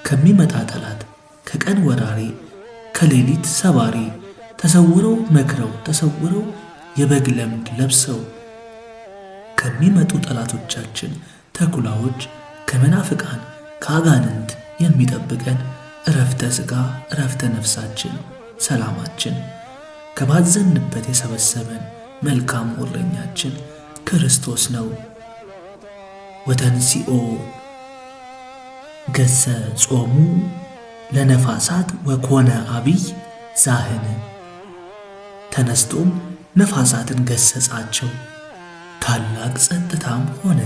ከሚመጣ ጠላት ከቀን ወራሪ ከሌሊት ሰባሪ ተሰውረው መክረው ተሰውረው የበግ ለምድ ለብሰው ከሚመጡ ጠላቶቻችን ተኩላዎች ከመናፍቃን ከአጋንንት የሚጠብቀን እረፍተ ሥጋ እረፍተ ነፍሳችን ሰላማችን ከባዘንበት የሰበሰበን መልካም እረኛችን ክርስቶስ ነው። ወተንሲኦ ገሰ ጾሙ ለነፋሳት ወኮነ አብይ ዛህን ተነስቶም ነፋሳትን ገሰጻቸው ታላቅ ጸጥታም ሆነ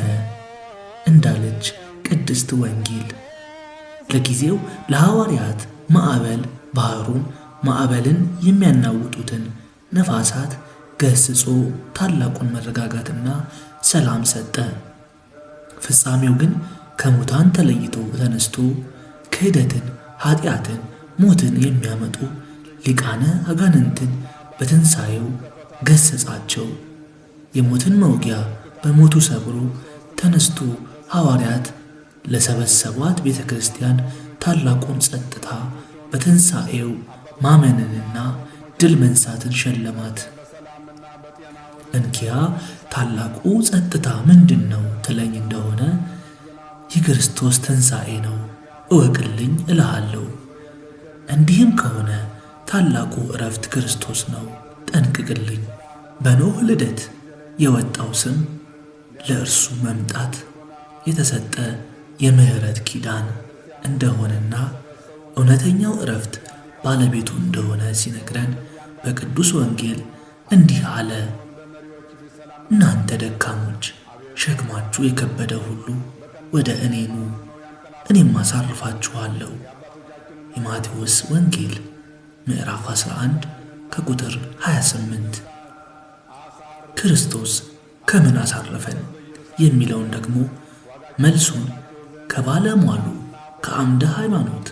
እንዳለች ቅድስት ወንጌል። ለጊዜው ለሐዋርያት ማዕበል ባህሩን ማዕበልን የሚያናውጡትን ነፋሳት ገስጾ ታላቁን መረጋጋትና ሰላም ሰጠ። ፍጻሜው ግን ከሙታን ተለይቶ ተነስቶ ክህደትን፣ ኃጢአትን፣ ሞትን የሚያመጡ ሊቃነ አጋንንትን በትንሣኤው ገሰጻቸው። የሞትን መውጊያ በሞቱ ሰብሮ ተነስቶ ሐዋርያት ለሰበሰቧት ቤተ ክርስቲያን ታላቁን ጸጥታ በትንሣኤው ማመንንና ድል መንሳትን ሸለማት። እንኪያ ታላቁ ጸጥታ ምንድን ነው ትለኝ እንደሆነ የክርስቶስ ትንሣኤ ነው እወቅልኝ እልሃለሁ። እንዲህም ከሆነ ታላቁ ዕረፍት ክርስቶስ ነው ጠንቅቅልኝ። በኖኅ ልደት የወጣው ስም ለእርሱ መምጣት የተሰጠ የምሕረት ኪዳን እንደሆነና እውነተኛው ዕረፍት ባለቤቱ እንደሆነ ሲነግረን በቅዱስ ወንጌል እንዲህ አለ። እናንተ ደካሞች ሸክማችሁ የከበደ ሁሉ ወደ እኔ ኑ፣ እኔም አሳርፋችኋለሁ። የማቴዎስ ወንጌል ምዕራፍ 11 ከቁጥር 28። ክርስቶስ ከምን አሳረፈን የሚለውን ደግሞ መልሱን ከባለሟሉ ከአምደ ሃይማኖት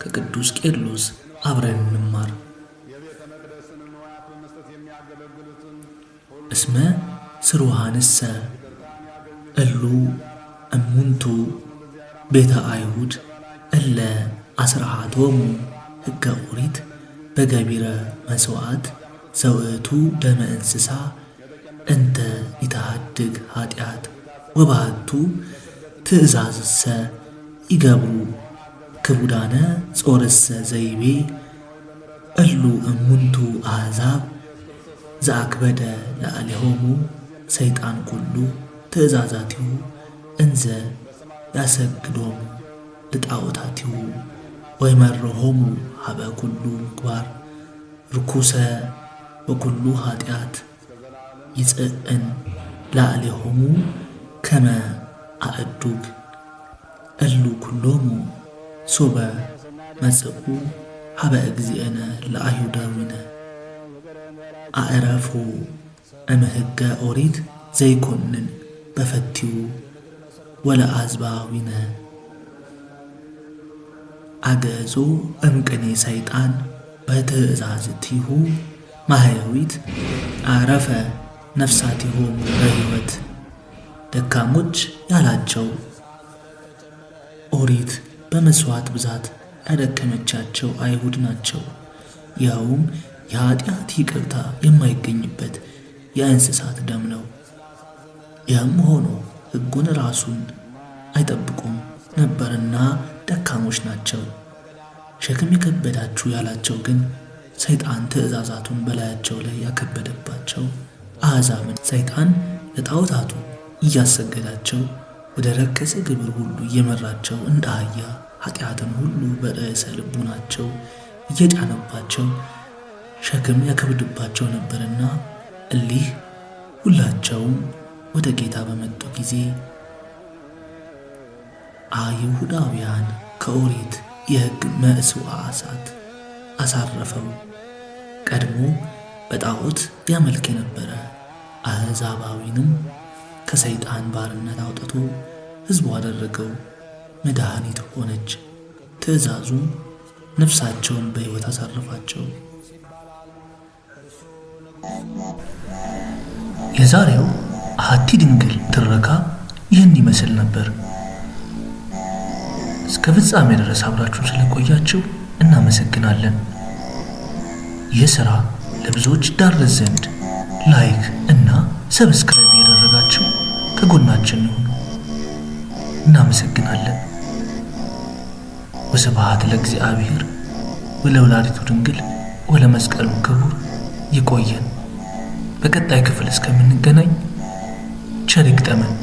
ከቅዱስ ቄርሎስ አብረን እንማር። እስመ ስሩሃንሰ እሉ እሙንቱ ቤተ አይሁድ እለ አስራሃቶሙ ሕገ ኦሪት በገቢረ መስዋዕት ዘውእቱ ደመ እንስሳ እንተ ይተሃድግ ኃጢአት ወባህቱ ትእዛዝሰ ይገብሩ ክቡዳነ ጾርሰ ዘይቤ እሉ እሙንቱ አሕዛብ ዘአክበደ ለአሌሆሙ ሰይጣን ኩሉ ትእዛዛቲሁ እንዘ ያሰግዶሙ ለጣዖታቲሁ ወይመርሆሙ ሀበ ኩሉ ምግባር ርኩሰ ወኩሉ ኃጢአት ይጽእን ለአሌሆሙ ከመ አእዱግ እሉ ኩሎሙ ሶበ መጽኡ ሀበ እግዚእነ ለአይሁዳዊነ አዕረፉ እምህገ ኦሪት ዘይኮንን በፈቲው ወለአዝባዊነ አገዞ እምቅኔ ሰይጣን በትእዛዝቲሁ ማህያዊት አረፈ ነፍሳቲሆሙ በሕይወት። ደካሞች ያላቸው ኦሪት በመሥዋዕት ብዛት ያደከመቻቸው አይሁድ ናቸው። ይኸውም የኃጢአት ይቅርታ የማይገኝበት የእንስሳት ደም ነው። ይህም ሆኖ ሕጉን ራሱን አይጠብቁም ነበርና ደካሞች ናቸው። ሸክም የከበዳችሁ ያላቸው ግን ሰይጣን ትእዛዛቱን በላያቸው ላይ ያከበደባቸው አሕዛብን ሰይጣን ለጣዖታቱ እያሰገዳቸው ወደ ረከሰ ግብር ሁሉ እየመራቸው እንደ አህያ ኃጢአትን ሁሉ በርዕሰ ልቡናቸው እየጫነባቸው ሸክም ያከብድባቸው ነበርና እሊህ ሁላቸውም ወደ ጌታ በመጡ ጊዜ አይሁዳውያን ከኦሪት የሕግ መስዋዕት አሳረፈው። ቀድሞ በጣዖት ያመልክ የነበረ አሕዛባዊንም ከሰይጣን ባርነት አውጥቶ ሕዝቡ አደረገው። መድኃኒት ሆነች። ትእዛዙም ነፍሳቸውን በሕይወት አሳረፋቸው። የዛሬው አሐቲ ድንግል ትረካ ይህን ይመስል ነበር። እስከ ፍጻሜ ድረስ አብራችሁን ስለቆያችሁ እናመሰግናለን። ይህ ሥራ ለብዙዎች ይዳረስ ዘንድ ላይክ እና ሰብስክራይብ ያደረጋችሁ ከጎናችን ሁኑ። እናመሰግናለን። ወስብሐት ለእግዚአብሔር ወለወላዲቱ ድንግል ወለመስቀሉ ክቡር። ይቆየን። በቀጣይ ክፍል እስከምንገናኝ ቸር ይግጠመን።